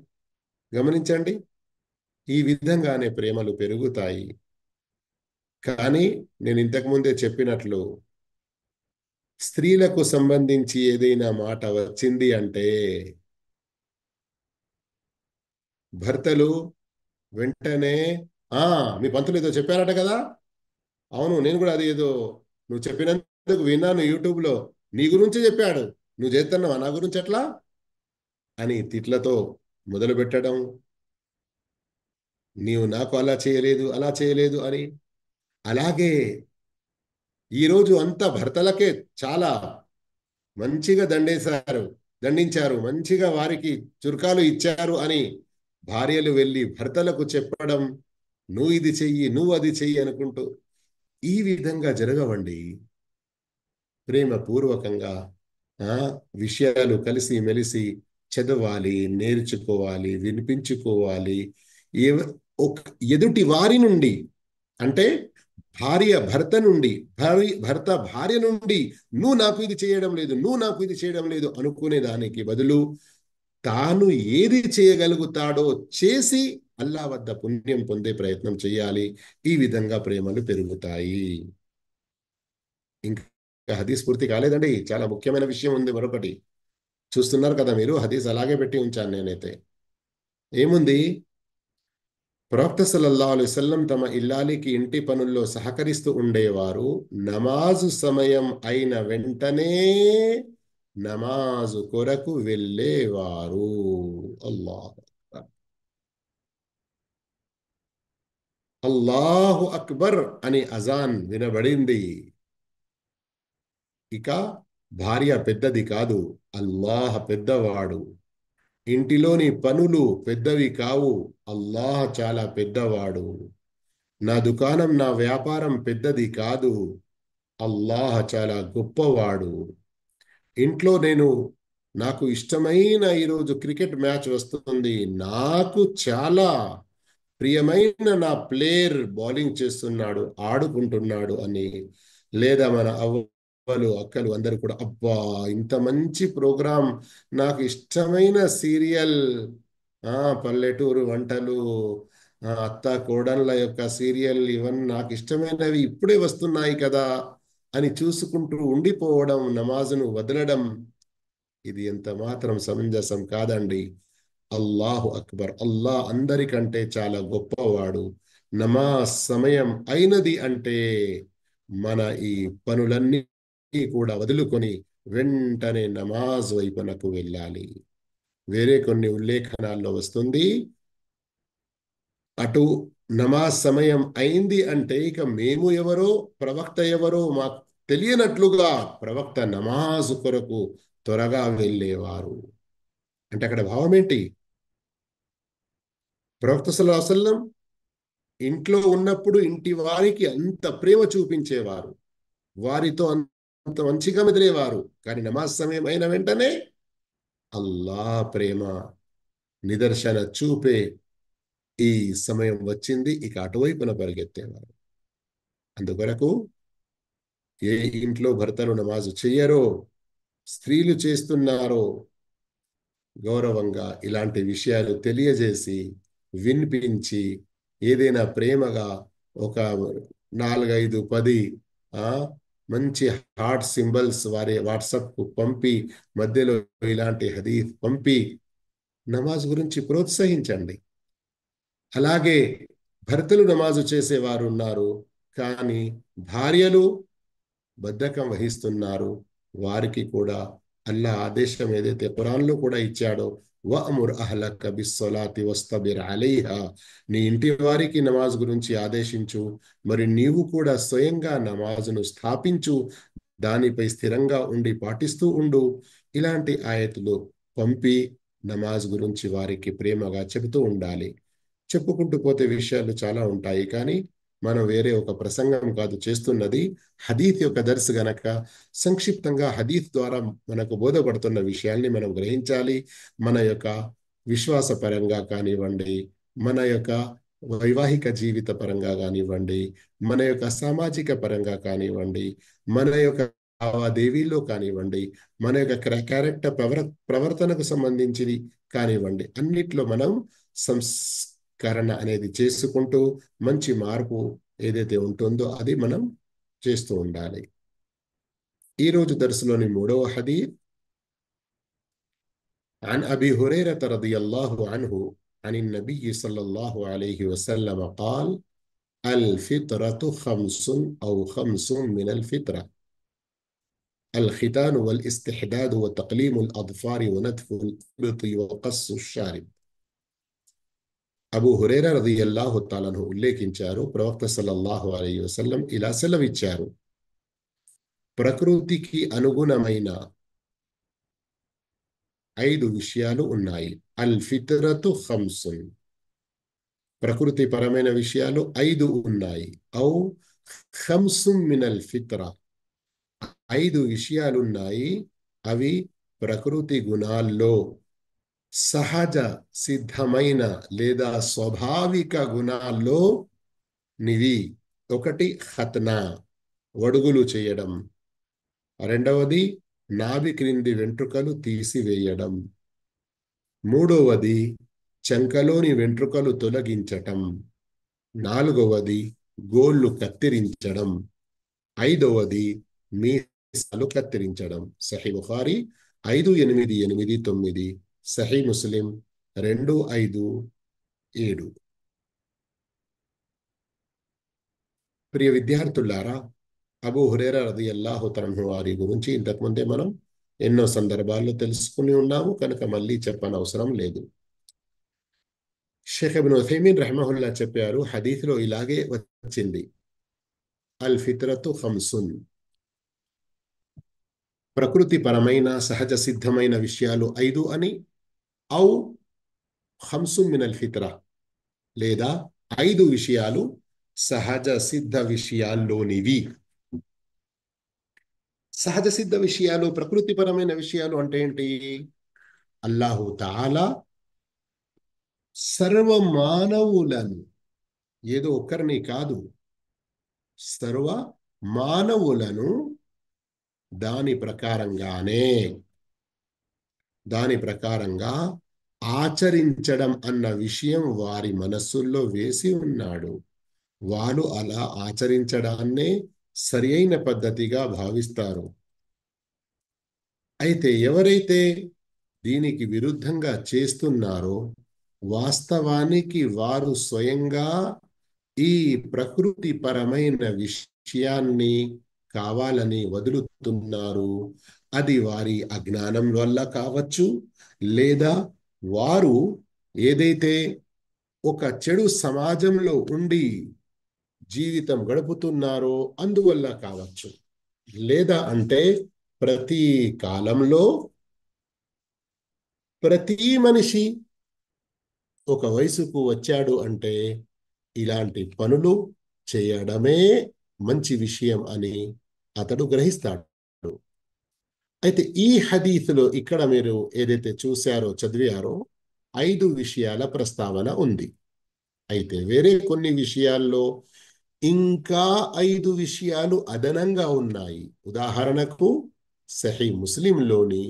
గమనించండి. ఈ విధంగానే ప్రేమలు పెరుగుతాయి. కానీ నేను ఇంతకుముందే చెప్పినట్లు స్త్రీలకు సంబంధించి ఏదైనా మాట వచ్చింది అంటే భర్తలు వెంటనే ఆ మీ పంతులు ఏదో చెప్పారట కదా, అవును నేను కూడా అది ఏదో నువ్వు చెప్పినందుకు విన్నాను యూట్యూబ్లో, నీ గురించి చెప్పాడు, నువ్వు చేస్తున్నావా నా గురించి ఎట్లా అని తిట్లతో మొదలు పెట్టడం. నీవు నాకు అలా చేయలేదు, అలా చేయలేదు అని. అలాగే ఈరోజు అంతా భర్తలకే చాలా మంచిగా దండించారు, మంచిగా వారికి చురకాలు ఇచ్చారు అని భార్యలు వెళ్ళి భర్తలకు చెప్పడం, నువ్వు ఇది చెయ్యి, నువ్వు అది చెయ్యి అనుకుంటూ. ఈ విధంగా జరగవండి. ప్రేమపూర్వకంగా ఆ విషయాలు కలిసి మెలిసి చదవాలి, నేర్చుకోవాలి, వినిపించుకోవాలి. ఎవ- ఒక ఎదుటి వారి నుండి, అంటే భార్య భర్త నుండి, భర్త భార్య నుండి నువ్వు నాకు ఇది చేయడం లేదు, నువ్వు నాకు ఇది చేయడం లేదు అనుకునే దానికి బదులు తాను ఏది చేయగలుగుతాడో చేసి అల్లా వద్ద పుణ్యం పొందే ప్రయత్నం చేయాలి. ఈ విధంగా ప్రేమలు పెరుగుతాయి. ఇంకా హదీస్ పూర్తి కాలేదండి, చాలా ముఖ్యమైన విషయం ఉంది మరొకటి. చూస్తున్నారు కదా మీరు, హదీస్ అలాగే పెట్టి ఉంచాను నేనైతే. ఏముంది? ప్రవక్త సల్లల్లాహు అలైహి వసల్లం తమ ఇల్లాలికి ఇంటి పనుల్లో సహకరిస్తూ ఉండేవారు. నమాజు సమయం అయిన వెంటనే నమాజు కొరకు వెళ్ళేవారు. అల్లాహు అక్బర్, అల్లాహు అక్బర్ అని అజాన్ వినబడింది. ఇక భార్య పెద్దది కాదు, అల్లాహ్ పెద్దవాడు. ఇంటిలోని పనులు పెద్దవి కావు, అల్లాహ్ చాలా పెద్దవాడు. నా దుకాణం, నా వ్యాపారం పెద్దది కాదు, అల్లాహ్ చాలా గొప్పవాడు. ఇంట్లో నాకు ఇష్టమైన ఈరోజు క్రికెట్ మ్యాచ్ వస్తుంది, నాకు చాలా ప్రియమైన నా ప్లేయర్ బౌలింగ్ చేస్తున్నాడు, ఆడుకుంటున్నాడు అని, లేదా మన అవ్వలు అక్కలు అందరూ కూడా అబ్బా ఇంత మంచి ప్రోగ్రాం, నాకు ఇష్టమైన సీరియల్, పల్లెటూరు వంటలు, అత్త కోడళ్ళ యొక్క సీరియల్, ఇవన్నీ నాకు ఇష్టమైనవి ఇప్పుడే వస్తున్నాయి కదా అని చూసుకుంటూ ఉండిపోవడం, నమాజును వదలడం, ఇది ఎంత మాత్రం సమంజసం కాదండి. అల్లాహు అక్బర్, అల్లాహ్ అందరికంటే చాలా గొప్పవాడు. నమాజ్ సమయం అయినది అంటే మన ఈ పనులన్నీ కూడా వదులుకొని వెంటనే నమాజ్ వైపునకు వెళ్ళాలి. వేరే కొన్ని ఉల్లేఖనాల్లో వస్తుంది, అటు నమాజ్ సమయం అయింది అంటే ఇక మేము ఎవరో ప్రవక్త ఎవరో మాకు తెలియనట్లుగా ప్రవక్త నమాజు కొరకు త్వరగా వెళ్ళేవారు. అంటే అక్కడ భావం ఏంటి? ప్రవక్త సల్లల్లాహు అలైహి వసల్లం ఇంట్లో ఉన్నప్పుడు ఇంటి వారికి అంత ప్రేమ చూపించేవారు, వారితో అంత మంచిగా మెదిలేవారు. కానీ నమాజ్ సమయం అయిన వెంటనే అల్లా ప్రేమ నిదర్శన చూపే ఈ సమయం వచ్చింది, ఇక అటువైపున పరిగెత్తేవారు. అందుకొరకు ఏ ఇంట్లో భర్తలు నమాజు చెయ్యరో, స్త్రీలు చేస్తున్నారో, గౌరవంగా ఇలాంటి విషయాలు తెలియజేసి వినిపించి ఏదైనా ప్రేమగా ఒక 4, 5, 10 ఆ మంచి హార్ట్ సింబల్స్ వారి వాట్సాప్కు పంపి మధ్యలో ఇలాంటి హదీఫ్ పంపి నమాజ్ గురించి ప్రోత్సహించండి. అలాగే భర్తలు నమాజు చేసేవారు ఉన్నారు, కానీ భార్యలు బద్ధకం వహిస్తున్నారు. వారికి కూడా అల్లా ఆదేశం ఏదైతే ఖురాన్లో కూడా ఇచ్చాడో, వఅముర్ అహ్లక బిస్సలాతి వస్తబిర్ అలైహా, నీ ఇంటి వారికి నమాజ్ గురించి ఆదేశించు, మరి నీవు కూడా స్వయంగా నమాజును స్థాపించు, దానిపై స్థిరంగా ఉండి పాటిస్తూ ఉండు. ఇలాంటి ఆయతులు పంపి నమాజ్ గురించి వారికి ప్రేమగా చెబుతూ ఉండాలి. చెప్పుకుంటూ పోతే విషయాలు చాలా ఉంటాయి, కానీ మనం వేరే ఒక ప్రసంగం కాదు చేస్తున్నది, హదీత్ యొక్క దర్స్ గనక సంక్షిప్తంగా హదీత్ ద్వారా మనకు బోధపడుతున్న విషయాల్ని మనం గ్రహించాలి. మన యొక్క విశ్వాస పరంగా కానివ్వండి, మన యొక్క వైవాహిక జీవిత పరంగా కానివ్వండి, మన యొక్క సామాజిక పరంగా కానివ్వండి, మన యొక్క లావాదేవీల్లో కానివ్వండి, మన యొక్క క్యారెక్టర్ ప్రవర్తనకు సంబంధించింది కానివ్వండి, అన్నిట్లో మనం సంస్కరణ అనేది చేసుకుంటూ మంచి మార్పు ఏదైతే ఉంటుందో అది మనం చేస్తూ ఉండాలి. ఈ రోజు దర్సులోని 3వ హదీత్, عن أبي هريرة رضي الله عنه عن النبي صلى الله عليه وسلم قال: الفطرة 5 أو 5 من الفطرة: الختان والاستحداد وتقليم الأظفار ونتف الإبط وقص الشارب. అబూ హురైరా రదియల్లాహు తఆలా అన్హు ఉల్లేఖించారు, ప్రవక్త సల్లల్లాహు అలైహి వసల్లం ఇలా సెలవిచ్చారు: ప్రకృతికి అనుగుణమైన 5 విషయాలు ఉన్నాయి. అల్ ఫిత్రతు 5, ప్రకృతి పరమైన విషయాలు 5 ఉన్నాయి. ఔ 5 మినల్ ఫిత్ర, 5 విషయాలున్నాయి, అవి ప్రకృతి గుణాల్లో సహజ సిద్ధమైన లేదా స్వాభావిక గుణాల్లో నివి. 1 ఖత్నా, వడుగులు చేయడం. 2వది నాభి క్రింది వెంట్రుకలు తీసివేయడం. 3వది చంకలోని వెంట్రుకలు తొలగించటం. 4వది గోళ్ళు కత్తిరించడం. 5వది మీసాలు కత్తిరించడం. సహీ బుఖారి 5889, సహీ ముస్లిం 257. ప్రియ విద్యార్థులారా, అబూ హురైరా రదియల్లాహు తఆలా అన్హు వారి గురించి ఇంతకుముందే మనం ఎన్నో సందర్భాల్లో తెలుసుకుని ఉన్నాము కనుక మళ్ళీ చెప్పనవసరం లేదు. షేఖ్ ఇబ్న్ ఉథైమీన్ రహిమహుల్లా చెప్పారు, హదీస్లో ఇలాగే వచ్చింది, అల్ ఫిత్రతు 5, ప్రకృతి పరమైన సహజ సిద్ధమైన విషయాలు 5 అని, ఔ 5 మినల్ ఫిత్ర, లేదా 5 విషయాలు సహజ సిద్ధ విషయాల్లోనివి. సహజ సిద్ధ విషయాలు, ప్రకృతిపరమైన విషయాలు అంటే ఏంటి? అల్లాహు తఆలా సర్వ మానవులను, ఏదో ఒక్కరిని కాదు, సర్వ మానవులను దాని ప్రకారంగా ఆచరించడం అన్న విషయం వారి మనస్సుల్లో వేసి ఉన్నాడు. వారు అలా ఆచరించడాన్నే సరియైన పద్ధతిగా భావిస్తారు. అయితే ఎవరైతే దీనికి విరుద్ధంగా చేస్తున్నారో వాస్తవానికి వారు స్వయంగా ఈ ప్రకృతి పరమైన విషయాన్ని కావాలని వదులుతున్నారు. అది వారి అజ్ఞానం వల్ల కావచ్చు, లేదా వారు ఏదైతే ఒక చెడు సమాజంలో ఉండి జీవితం గడుపుతున్నారో అందువల్ల కావచ్చు. లేదా అంటే ప్రతి కాలంలో ప్రతి మనిషి ఒక వయసుకు వచ్చాడు అంటే ఇలాంటి పనులు చేయడమే మంచి విషయం అని అతడు గ్రహిస్తాడు. అయితే ఈ హదీసులో ఇక్కడ మీరు ఏదైతే చూశారో చదివారో 5 విషయాల ప్రస్తావన ఉంది. అయితే వేరే కొన్ని విషయాల్లో ఇంకా 5 విషయాలు అదనంగా ఉన్నాయి. ఉదాహరణకు సహీ ముస్లింలోని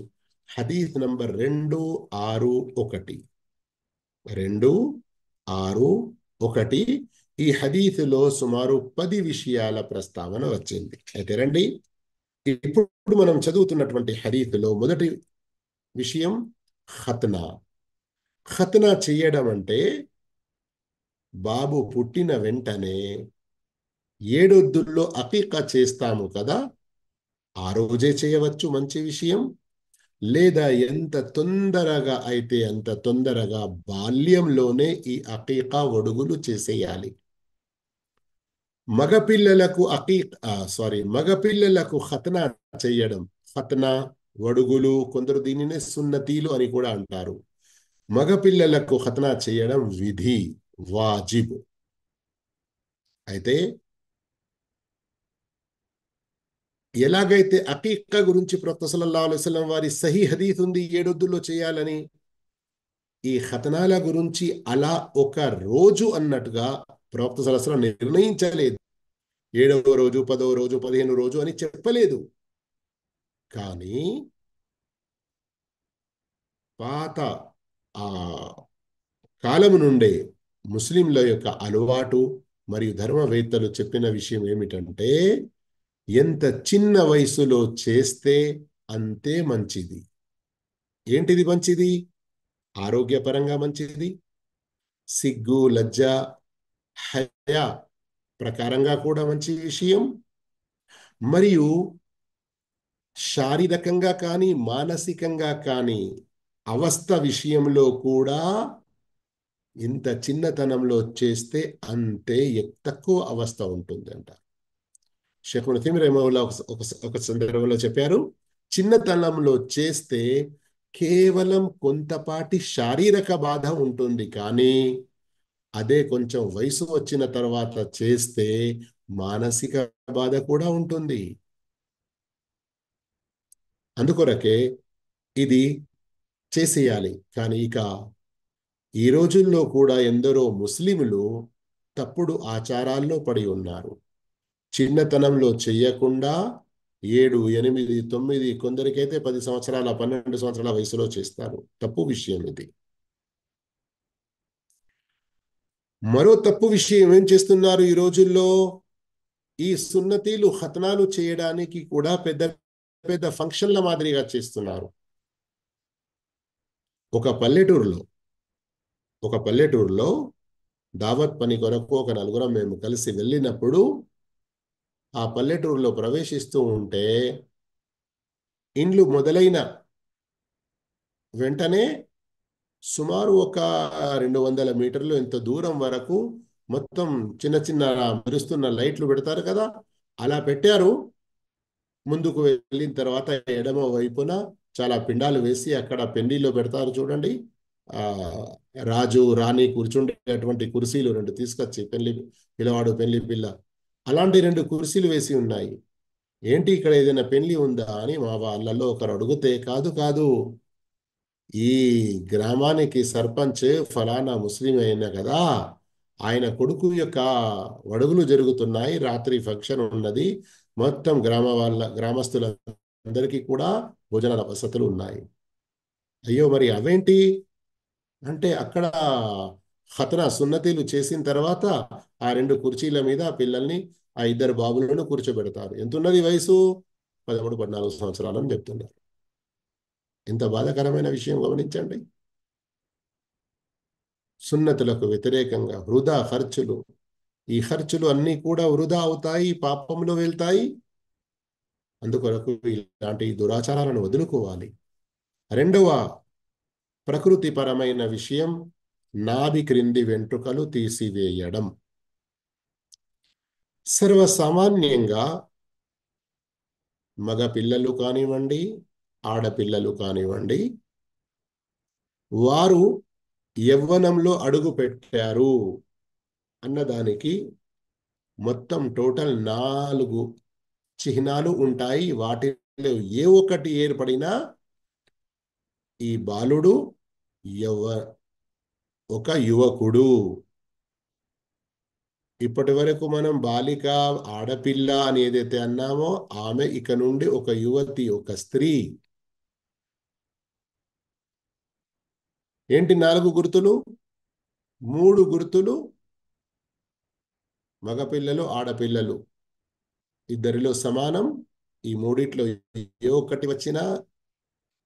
హదీస్ నంబర్ 261 261 ఈ హదీసులో సుమారు 10 విషయాల ప్రస్తావన వచ్చింది. అయితే రండి, ఇప్పుడు మనం చదువుతున్నటువంటి హదీసులో మొదటి విషయం ఖత్నా. ఖత్నా చెయ్యడం అంటే బాబు పుట్టిన వెంటనే 7 అకీకా చేస్తాము కదా, ఆ రోజే చేయవచ్చు, మంచి విషయం. లేదా ఎంత తొందరగా అయితే అంత తొందరగా బాల్యంలోనే ఈ అకీకా ఒడుగులు చేసేయాలి. మగపిల్లలకు ఖత్నా చెయ్యడం, ఖత్నా వడుగులు, కొందరు దీనినే సున్నతీలు అని కూడా అంటారు. మగపిల్లలకు ఖత్నా చేయడం విధి, వాజిబ్. అయితే ఎలాగైతే అకీకా గురించి ప్రవక్త సల్లల్లాహు అలైహి వసల్లం వారి సహీ హదీస్ ఉంది 7 చేయాలని, ఈ ఖతనాల గురించి అలా ఒక రోజు అన్నట్టుగా ప్రవక్త సల్లల్లాహు అలైహి వసల్లం నిర్ణయించలేదు. 7వ రోజు, 10వ రోజు, 15వ రోజు అని చెప్పలేదు. కానీ పాత ఆ కాలము నుండే ముస్లింల యొక్క అలవాటు మరియు ధర్మవేత్తలు చెప్పిన విషయం ఏమిటంటే ఎంత చిన్న వయసులో చేస్తే అంతే మంచిది. ఏంటిది మంచిది? ఆరోగ్యపరంగా మంచిది, సిగ్గు లజ్జ హయా ప్రకారంగా కూడా మంచి విషయం, మరియు శారీరకంగా కానీ మానసికంగా కానీ అవస్థ విషయంలో కూడా ఇంత చిన్నతనంలో చేస్తే అంతే తక్కువ అవస్థ ఉంటుందంట. షేఖ్ మునీర్ రహిమహుల్లా ఒక సందర్భంలో చెప్పారు, చిన్నతనంలో చేస్తే కేవలం కొంతపాటి శారీరక బాధ ఉంటుంది, కానీ అదే కొంచెం వయసు వచ్చిన తర్వాత చేస్తే మానసిక బాధ కూడా ఉంటుంది. అందుకొరకే ఇది చేసేయాలి. కానీ ఇక ఈ రోజుల్లో కూడా ఎందరో ముస్లింలు తప్పుడు ఆచారాల్లో పడి ఉన్నారు. చిన్నతనంలో చెయ్యకుండా 7, 8, 9, కొందరికైతే 10 సంవత్సరాల 12 సంవత్సరాల వయసులో చేస్తారు. తప్పు విషయం ఇది. మరో తప్పు విషయం ఏం చేస్తున్నారు ఈ రోజుల్లో? ఈ సున్నతీలు ఖతనాలు చేయడానికి కూడా పెద్ద పెద్ద ఫంక్షన్ల మాదిరిగా చేస్తున్నారు. ఒక పల్లెటూరులో దావత్ పని కొరకు ఒక నలుగురం మేము కలిసి వెళ్ళినప్పుడు ఆ పల్లెటూరులో ప్రవేశిస్తూ ఉంటే ఇండ్లు మొదలైన వెంటనే సుమారు ఒక 200 మీటర్లు ఎంత దూరం వరకు మొత్తం చిన్న చిన్న మెరుస్తున్న లైట్లు పెడతారు కదా, అలా పెట్టారు. ముందుకు వెళ్ళిన తర్వాత ఎడమ వైపున చాలా పిండాలు వేసి అక్కడ పెండిలో పెడతారు చూడండి. ఆ రాజు రాణి కూర్చుండేటువంటి కుర్చీలు 2 తీసుకొచ్చి, పిల్లవాడు పెళ్లి పిల్ల, అలాంటి 2 కుర్చీలు వేసి ఉన్నాయి. ఏంటి ఇక్కడ ఏదైనా పెళ్లి ఉందా అని మా వాళ్ళలో ఒకరు అడిగితే, కాదు కాదు, ఈ గ్రామానికి సర్పంచ్ ఫలానా ముస్లిం అయినా కదా, ఆయన కొడుకు యొక్క వడుగులు జరుగుతున్నాయి, రాత్రి ఫంక్షన్ ఉన్నది, మొత్తం గ్రామస్తులందరికీ కూడా భోజనాల వసతులు ఉన్నాయి. అయ్యో మరి అవేంటి అంటే, అక్కడ ఖతనా సున్నతీలు చేసిన తర్వాత ఆ 2 కుర్చీల మీద పిల్లల్ని ఆ ఇద్దరు బాబులను కూర్చోబెడతారు. ఎంతున్నది వయసు? 13, 14 సంవత్సరాలు అని చెప్తున్నారు. ఎంత బాధాకరమైన విషయం గమనించండి. సున్నతులకు వ్యతిరేకంగా వృధా ఖర్చులు. ఈ ఖర్చులు అన్నీ కూడా వృధా అవుతాయి, పాపంలో వెళ్తాయి. అందుకొరకు ఇలాంటి దురాచారాలను వదులుకోవాలి. రెండవ ప్రకృతిపరమైన విషయం నాభి క్రింది వెంట్రుకలు తీసివేయడం. సర్వసామాన్యంగా మగ పిల్లలు కానివ్వండి, ఆడపిల్లలు కానివ్వండి, వారు యవ్వనంలో అడుగు పెట్టారు అన్నదానికి మొత్తం టోటల్ 4 చిహ్నాలు ఉంటాయి. వాటిలో ఏ ఒక్కటి ఏర్పడినా ఈ బాలుడు యవ ఒక యువకుడు. ఇప్పటి వరకు మనం బాలిక, ఆడపిల్ల అని ఏదైతే అన్నామో ఆమె ఇక నుండి ఒక యువతి, ఒక స్త్రీ. ఏంటి 4 గుర్తులు? 3 గుర్తులు మగపిల్లలు, ఆడపిల్లలు ఇద్దరిలో సమానం. ఈ మూడిట్లో ఏ ఒక్కటి వచ్చినా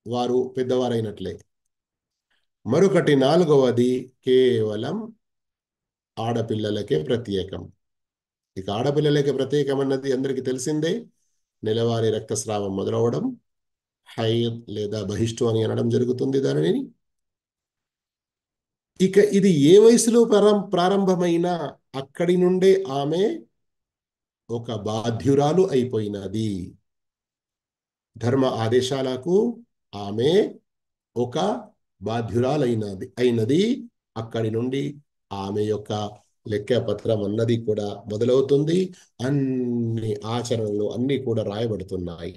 వారు పెద్దవారైనట్లే. మరొకటి 4వది కేవలం ఆడపిల్లలకే ప్రత్యేకం. ఇక ఆడపిల్లలకే ప్రత్యేకం అన్నది అందరికీ తెలిసిందే. నెలవారీ రక్తస్రావం మొదలవడం, హైద్ లేదా బహిష్టు అని అనడం జరుగుతుంది దానిని. ఇక ఇది ఏ వయసులో ప్రారంభమైనా అక్కడి నుండే ఆమె ఒక బాధ్యురాలు అయిపోయినది. ధర్మ ఆదేశాలకు ఆమె ఒక బాధ్యురాలైనది. అక్కడి నుండి ఆమె యొక్క లెక్కపత్రం అన్నది కూడా మొదలవుతుంది. అన్ని ఆచరణలు అన్ని కూడా రాయబడుతున్నాయి.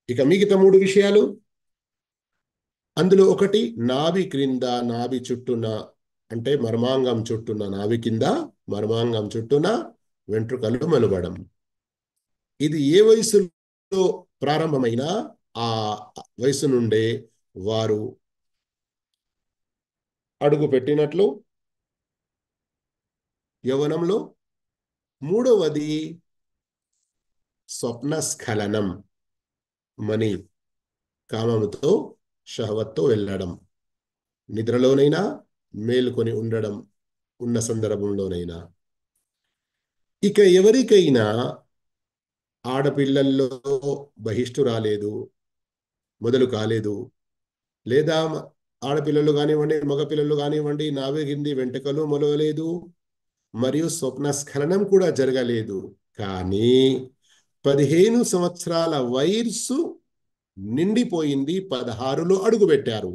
ఇక మిగతా 3 విషయాలు, అందులో ఒకటి నాభి క్రింద, నాభి చుట్టూన అంటే మర్మాంగం చుట్టూన, నాభి కింద మర్మాంగం చుట్టూన వెంట్రుకలు మెలవడం. ఇది ఏ వయసులో ప్రారంభమైనా ఆ వయసు నుండే వారు అడుగు పెట్టినట్లు యవ్వనంలో. మూడవది స్వప్నస్ఖలనం, మని కామముతో, షహవత్తో వెళ్ళడం. నిద్రలోనైనా, మేలుకొని ఉండడం ఉన్న సందర్భంలోనైనా. ఇక ఎవరికైనా ఆడపిల్లల్లో బహిష్టు రాలేదు, మొదలు కాలేదు, లేదా ఆడపిల్లలు కానివ్వండి, మగపిల్లలు కానివ్వండి, నాభి వెంట్రుకలు మొలవలేదు, మరియు స్వప్నస్ఖలనం కూడా జరగలేదు. కానీ 15 సంవత్సరాల వయస్సు నిండిపోయింది, 16లో అడుగుపెట్టారు.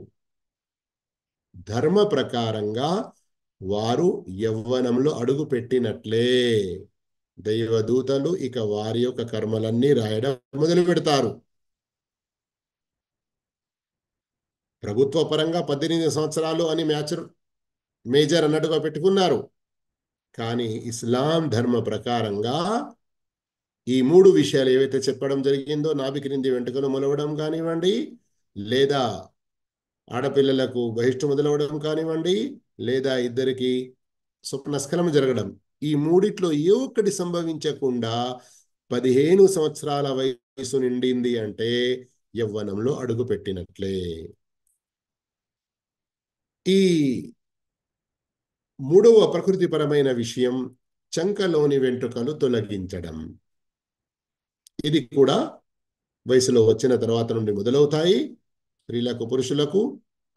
ధర్మ ప్రకారంగా వారు యవ్వనంలో అడుగు పెట్టినట్లే. దైవదూతలు ఇక వారి యొక్క కర్మలన్నీ రాయడం మొదలు పెడతారు. ప్రభుత్వ పరంగా 18 సంవత్సరాలు అని మేజర్ అన్నట్టుగా పెట్టుకున్నారు. కానీ ఇస్లాం ధర్మ ప్రకారంగా ఈ 3 విషయాలు ఏవైతే చెప్పడం జరిగిందో, నాభి క్రింది వెంట్రుకలు మొలవడం కానివ్వండి, లేదా ఆడపిల్లలకు బహిష్టు మొదలవడం కానివ్వండి, లేదా ఇద్దరికి స్వప్నస్ఖలనం జరగడం, ఈ మూడిట్లో ఏ ఒక్కటి సంభవించకుండా 15 సంవత్సరాల వయసు నిండింది అంటే యవ్వనంలో అడుగు పెట్టినట్లే. ఈ 3వ ప్రకృతిపరమైన విషయం చంకలోని వెంట్రుకలు తొలగించడం. ఇది కూడా వయసులో వచ్చిన తర్వాత నుండి మొదలవుతాయి. స్త్రీలకు, పురుషులకు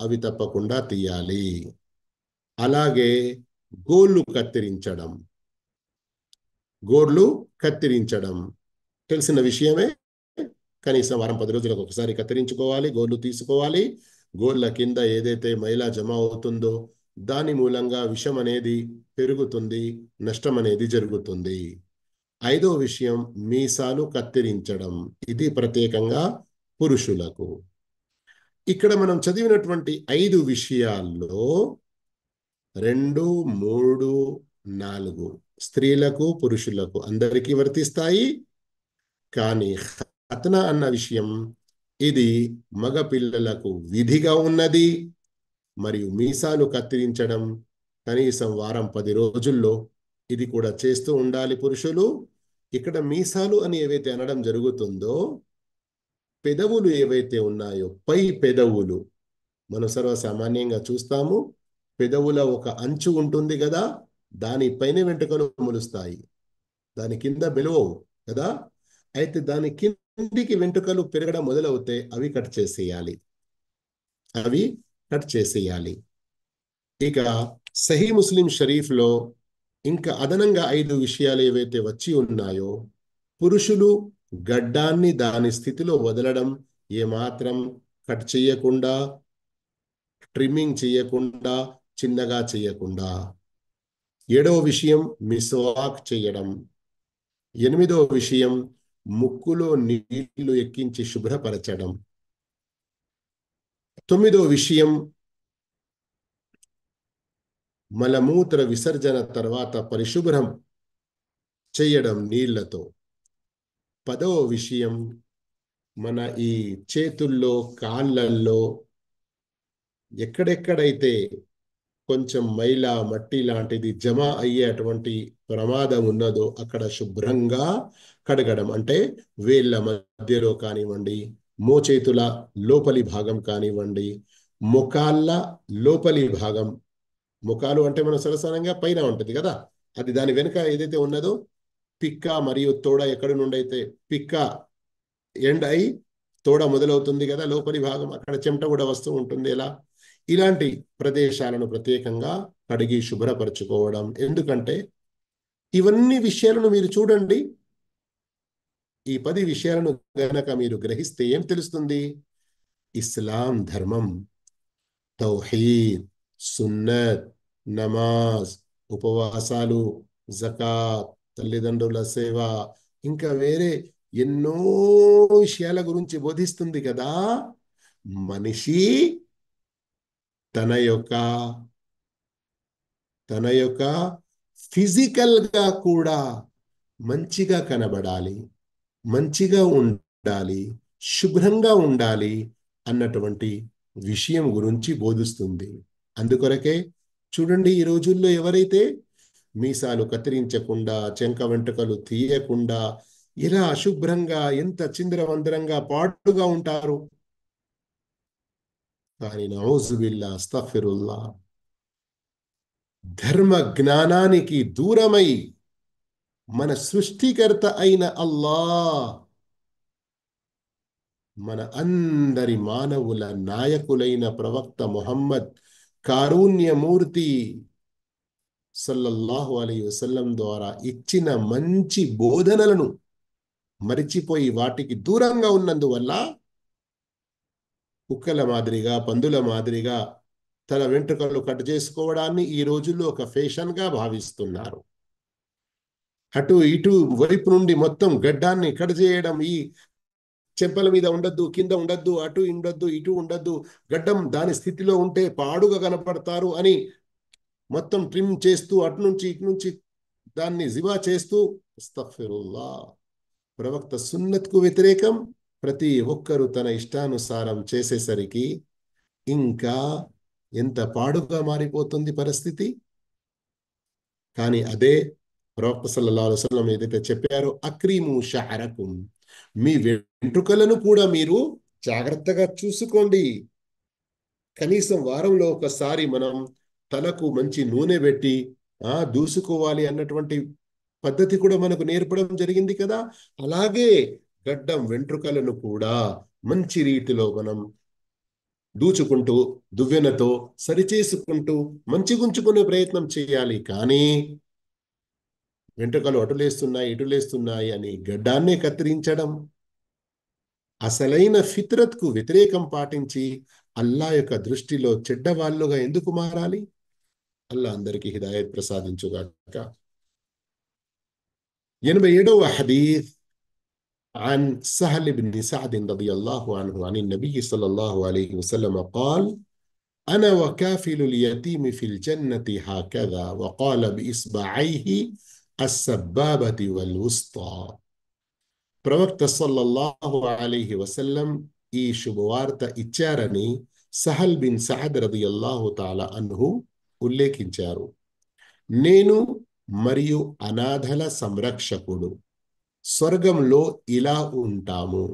అవి తప్పకుండా తీయాలి. అలాగే గోర్లు కత్తిరించడం తెలిసిన విషయమే. కనీసం వారం 10 రోజులకు ఒకసారి కత్తిరించుకోవాలి, గోర్లు తీసుకోవాలి. గోర్ల కింద ఏదైతే మైలా జమ అవుతుందో దాని మూలంగా విషం అనేది పెరుగుతుంది, నష్టం అనేది జరుగుతుంది. 5వ విషయం మీసాలు కత్తిరించడం. ఇది ప్రత్యేకంగా పురుషులకు. ఇక్కడ మనం చదివినటువంటి 5 విషయాల్లో 2, 3, 4 స్త్రీలకు, పురుషులకు అందరికీ వర్తిస్తాయి. కానీ ఖత్నా అన్న విషయం ఇది మగ పిల్లలకు విధిగా ఉన్నది. మరియు మీసాలు కత్తిరించడం కనీసం వారం 10 రోజుల్లో ఇది కూడా చేస్తూ ఉండాలి పురుషులు. ఇక్కడ మీసాలు అని ఏవైతే అనడం జరుగుతుందో, పెదవులు ఏవైతే ఉన్నాయో, పై పెదవులు మనం సర్వసామాన్యంగా చూస్తాము. పెదవుల ఒక అంచు ఉంటుంది కదా, దానిపైన వెంట్రుకలు మొలుస్తాయి, దాని కింద బెలవవు కదా. అయితే దాని కిందికి వెంట్రుకలు పెరగడం మొదలవుతే అవి కట్ చేసేయాలి, అవి కట్ చేసేయాలి. ఇక సహీ ముస్లిం షరీఫ్లో ఇంకా అదనంగా 5 విషయాలు ఏవైతే వచ్చి ఉన్నాయో, పురుషులు గడ్డాన్ని దాని స్థితిలో వదలడం, ఏమాత్రం కట్ చేయకుండా, ట్రిమ్మింగ్ చేయకుండా, చిన్నగా చేయకుండా. 7వ విషయం మిస్వాక్ చేయడం. 8వ విషయం ముక్కులో నీళ్లు ఎక్కించి శుభ్రపరచడం. 9వ విషయం మలమూత్ర విసర్జన తర్వాత పరిశుభ్రం చేయడం నీళ్లతో. 10వ విషయం మన ఈ చేతుల్లో, కాళ్ళల్లో ఎక్కడెక్కడైతే కొంచెం మైల, మట్టి లాంటిది జమ అయ్యేటువంటి ప్రమాదం ఉన్నదో అక్కడ శుభ్రంగా కడగడం. అంటే వేళ్ళ మధ్యలో కానివ్వండి, మోచేతుల లోపలి భాగం కానివ్వండి, ముఖాళ్ళ లోపలి భాగం. ముఖాలు అంటే మనం సరసనంగా పైన ఉంటుంది కదా, అది దాని వెనుక ఏదైతే ఉన్నదో పిక్క మరియు తోడ, ఎక్కడి నుండి అయితే పిక్క ఎండ్ అయి తోడ మొదలవుతుంది కదా, లోపలి భాగం, అక్కడ చెమట కూడా వస్తూ ఉంటుంది. ఎలా ఇలాంటి ప్రదేశాలను ప్రత్యేకంగా కడిగి శుభ్రపరచుకోవడం. ఎందుకంటే ఇవన్నీ విషయాలను మీరు చూడండి, ఈ 10 విషయాలను గనక మీరు గ్రహిస్తే ఏం తెలుస్తుంది? ఇస్లాం ధర్మం, తౌహీద్, సున్నత్, నమాజ్, ఉపవాసాలు, జకాత్, తల్లిదండ్రుల సేవ, ఇంకా వేరే ఎన్నో విషయాల గురించి బోధిస్తుంది కదా. మనిషి తన యొక్క ఫిజికల్ గా కూడా మంచిగా కనబడాలి, మంచిగా ఉండాలి, శుభ్రంగా ఉండాలి అన్నటువంటి విషయం గురించి బోధిస్తుంది. అందుకొరకే చూడండి, ఈ రోజుల్లో ఎవరైతే మీసాలు కత్తిరించకుండా, చెంక వెంట్రుకలు తీయకుండా ఇలా అశుభ్రంగా, ఎంత చిందరవందరంగా, పాడుగా ఉంటారు. కానీ నౌజుబిల్లా, అస్తగ్ఫిరుల్లా, ధర్మ జ్ఞానానికి దూరమై మన సృష్టికర్త అయిన అల్లాహ్, మన అందరి మానవుల నాయకులైన ప్రవక్త ముహమ్మద్ కారుణ్యమూర్తి సల్లల్లాహు అలైహి వసల్లం ద్వారా ఇచ్చిన మంచి బోధనలను మరిచిపోయి వాటికి దూరంగా ఉన్నందువల్ల కుక్కల మాదిరిగా, పందుల మాదిరిగా తన వెంట్రుకలు కట్ చేసుకోవడాన్ని ఈ రోజుల్లో ఒక ఫ్యాషన్ గా భావిస్తున్నారు. అటు ఇటు వైపు నుండి మొత్తం గడ్డాన్ని కట్ చేయడం, ఈ చెంపల మీద ఉండద్దు, కింద ఉండద్దు, అటు ఉండద్దు, ఇటు ఉండద్దు, గడ్డం దాని స్థితిలో ఉంటే పాడుగా కనపడతారు అని మొత్తం ట్రిమ్ చేస్తూ అటు నుంచి ఇటు నుంచి దాన్ని జివా చేస్తూ, అస్తగ్ఫిరుల్లా, ప్రవక్త సున్నత్కు వ్యతిరేకం. ప్రతి ఒక్కరూ తన ఇష్టానుసారం చేసేసరికి ఇంకా ఎంత పాడుగా మారిపోతుంది పరిస్థితి. కానీ అదే ప్రవక్త సల్లల్లాహు అలైహి వసల్లం ఏదైతే చెప్పారో, అక్రీము షఅరకుం, మీ వెంట్రుకలను కూడా మీరు జాగ్రత్తగా చూసుకోండి. కనీసం వారంలో ఒకసారి మనం తలకు మంచి నూనె పెట్టి దూసుకోవాలి అన్నటువంటి పద్ధతి కూడా మనకు నేర్పడం జరిగింది కదా. అలాగే గడ్డం, వెంట్రుకలను కూడా మంచి రీతిలో మనం దూచుకుంటూ, దువ్వెనతో సరిచేసుకుంటూ మంచిగుంచుకునే ప్రయత్నం చేయాలి. కానీ వెంట్రుకలు అటులేస్తున్నాయి, ఇటులేస్తున్నాయి అని గడ్డాన్నే కత్తిరించడం, అసలైన ఫిత్రత్కు వ్యతిరేకం పాటించి అల్లా యొక్క దృష్టిలో చెడ్డవాళ్ళుగా ఎందుకు మారాలి? అల్లా అందరికీ హిదాయత్ ప్రసాదించుగాక. 87వ హదీస్ عن سهل بن سعد رضي الله عنه عن النبي صلى الله عليه وسلم قال: أنا وكافل اليتيم في الجنة هكذا، وقال بإصبعيه السبابة والوسطى. ప్రవక్త సల్లల్లాహు అలైహి వసల్లం ఈ శుభవార్త ఇచ్చారని సహల్ బిన్ సఅద్ రదియల్లాహు తాలా అన్హు ఉల్లేఖించారు. నేను మరియు అనాథల సంరక్షకుడు. స్వర్గంలో ఇలా ఉంటాము,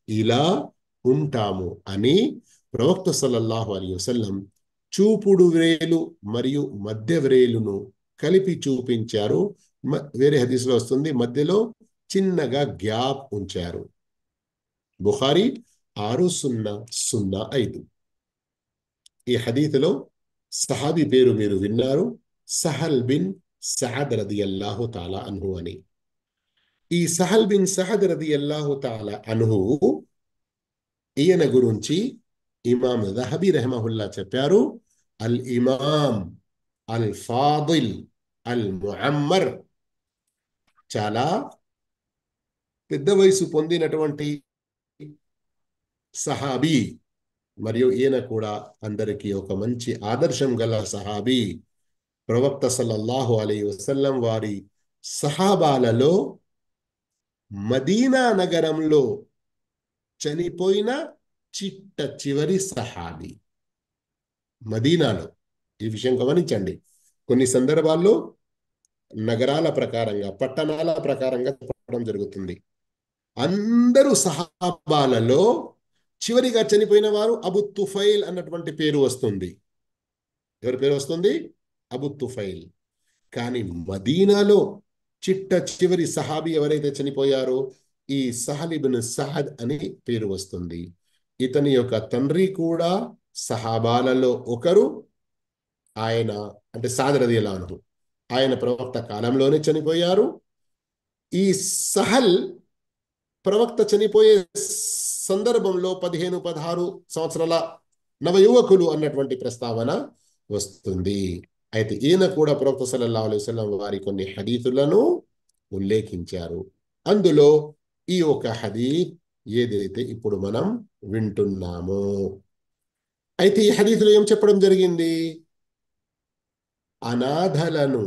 ఇలా ఉంటాము అని ప్రవక్త సల్లల్లాహు అలైహి వసల్లం చూపుడు వ్రేలు మరియు మధ్య వ్రేలును కలిపి చూపించారు. వేరే హదీసులో వస్తుంది, మధ్యలో చిన్నగా గ్యాప్ ఉంచారు. బుఖారీ 6005. ఈ హదీసులో సహాబీ పేరు మీరు విన్నారు, సహల్ బిన్ సఅద్ రదియల్లాహు తాలా అన్హు అని. ఈ సహల్ బిన్ సఅద్ రదియల్లాహు తాలా అన్హు, ఈయన గురించి ఇమాం దహబీ రహమహుల్లా చెప్పారు, అల్ ఇమాం అల్ ఫాదిల్ అల్ ముఅమ్మర్, చాలా పెద్ద వయసు పొందినటువంటి సహాబీ. మరియు ఈయన కూడా అందరికీ ఒక మంచి ఆదర్శం గల సహాబీ. ప్రవక్త సల్లల్లాహు అలైహి వసల్లం వారి సహాబాలలో మదీనా నగరంలో చనిపోయిన చిట్ట చివరి సహాబీ మదీనాలో. ఈ విషయం గమనించండి. కొన్ని సందర్భాల్లో నగరాల ప్రకారంగా, పట్టణాల ప్రకారంగా చెప్పడం జరుగుతుంది. అందరూ సహాబాలలో చివరిగా చనిపోయిన వారు అబు తుఫైల్ అన్నటువంటి పేరు వస్తుంది. ఎవరి పేరు వస్తుంది? అబు తుఫైల్. కానీ మదీనాలో చిట్ట చివరి సహాబీ ఎవరైతే చనిపోయారో, ఈ సహల్ ఇబ్న్ సఅద్ అని పేరు వస్తుంది. ఇతని యొక్క తండ్రి కూడా సహాబాలలో ఒకరు. ఆయన అంటే సఅద్ రదియల్లాహు అన్హు, ఆయన ప్రవక్త కాలంలోనే చనిపోయారు. ఈ సహల్ ప్రవక్త చనిపోయే సందర్భంలో 15-16 సంవత్సరాల నవయువకులు అన్నటువంటి ప్రస్తావన వస్తుంది. అయితే ఈయన కూడా ప్రవక్త సల్లల్లాహు అలైహి వసల్లం వారి కొన్ని హదీతులను ఉల్లేఖించారు. అందులో ఈ ఒక హదీత్ ఏదైతే ఇప్పుడు మనం వింటున్నామో. అయితే ఈ హదీతులో ఏం చెప్పడం జరిగింది? అనాథలను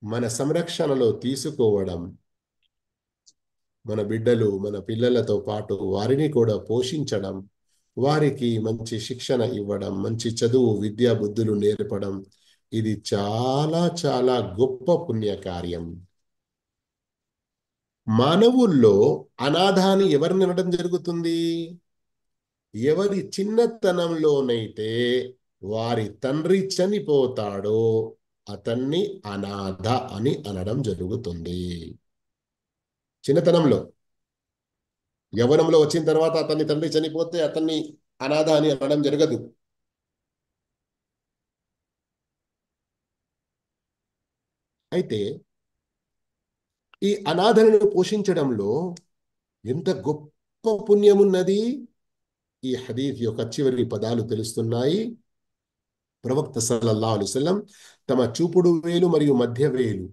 మన సంరక్షణలో తీసుకోవడం, మన బిడ్డలు, మన పిల్లలతో పాటు వారిని కూడా పోషించడం, వారికి మంచి శిక్షణ ఇవ్వడం, మంచి చదువు, విద్యా బుద్ధులు నేర్పడం, ఇది చాలా చాలా గొప్ప పుణ్యకార్యం. మానవుల్లో అనాథాన్ని ఎవరిని అనడం జరుగుతుంది? ఎవరి చిన్నతనంలోనైతే వారి తండ్రి చనిపోతాడో అతన్ని అనాథ అని అనడం జరుగుతుంది. చిన్నతనంలో, యవ్వనంలో వచ్చిన తర్వాత అతన్ని తండ్రి చనిపోతే అతన్ని అనాథ అని అనడం జరగదు. అయితే ఈ అనాథలను పోషించడంలో ఎంత గొప్ప పుణ్యం ఉన్నది ఈ హదీత్ యొక్క చివరి పదాలు తెలుస్తున్నాయి. ప్రవక్త సల్లల్లాహు అలైహి వసల్లం తమ చూపుడు వేలు మరియు మధ్య వేలు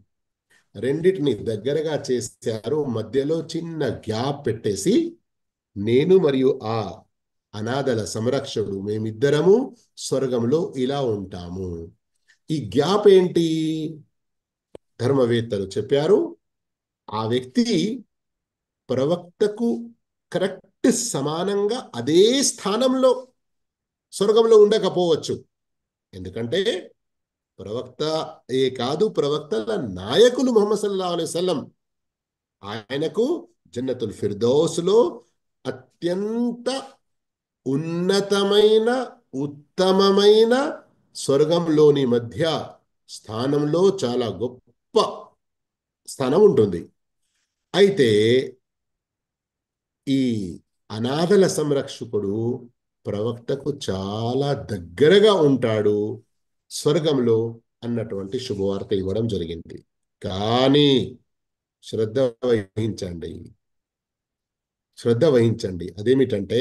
రెండిటిని దగ్గరగా చేశారు. మధ్యలో చిన్న గ్యాప్ పెట్టేసి, నేను మరియు ఆ అనాథల సంరక్షకుడు మేమిద్దరము స్వర్గంలో ఇలా ఉంటాము. ఈ గ్యాప్ ఏంటి? ధర్మవేత్తలు చెప్పారు, ఆ వ్యక్తి ప్రవక్తకు కరెక్ట్ సమానంగా అదే స్థానంలో స్వర్గంలో ఉండకపోవచ్చు. ఎందుకంటే ప్రవక్త కాదు, ప్రవక్తల నాయకులు ముహమ్మద్ సల్లల్లాహు అలైహి వసల్లం ఆయనకు జన్నతుల్ ఫిర్దౌస్లో అత్యంత ఉన్నతమైన ఉత్తమమైన స్వర్గంలోని మధ్య స్థానంలో చాలా గొప్ప స్థానం ఉంటుంది. అయితే ఈ అనాథల సంరక్షకుడు ప్రవక్తకు చాలా దగ్గరగా ఉంటాడు స్వర్గంలో అన్నటువంటి శుభవార్త ఇవ్వడం జరిగింది. కానీ శ్రద్ధ వహించండి, శ్రద్ధ వహించండి. అదేమిటంటే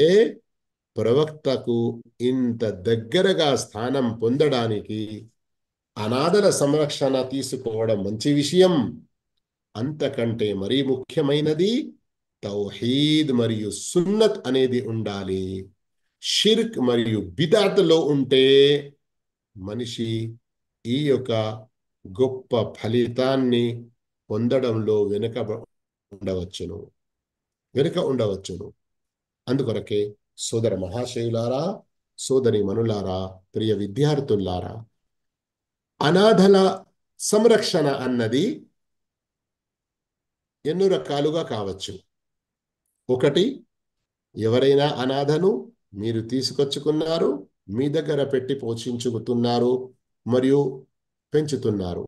ప్రవక్తకు ఇంత దగ్గరగా స్థానం పొందడానికి అనాథల సంరక్షణ తీసుకోవడం మంచి విషయం. అంతకంటే మరీ ముఖ్యమైనది తౌహీద్ మరియు సున్నత్ అనేది ఉండాలి. షిర్క్ మరియు బిదాత్లో ఉంటే మనిషి ఈ యొక్క గొప్ప ఫలితాన్ని పొందడంలో వెనుక ఉండవచ్చును. అందుకొరకే సోదర మహాశయులారా, సోదరి మనులారా, ప్రియ విద్యార్థులారా, అనాథల సంరక్షణ అన్నది ఎన్నో రకాలుగా కావచ్చు. ఒకటి, ఎవరైనా అనాథను మీరు తీసుకొచ్చుకున్నారు, మీ దగ్గర పెట్టి పోషించుకుతున్నారు మరియు పెంచుతున్నారు.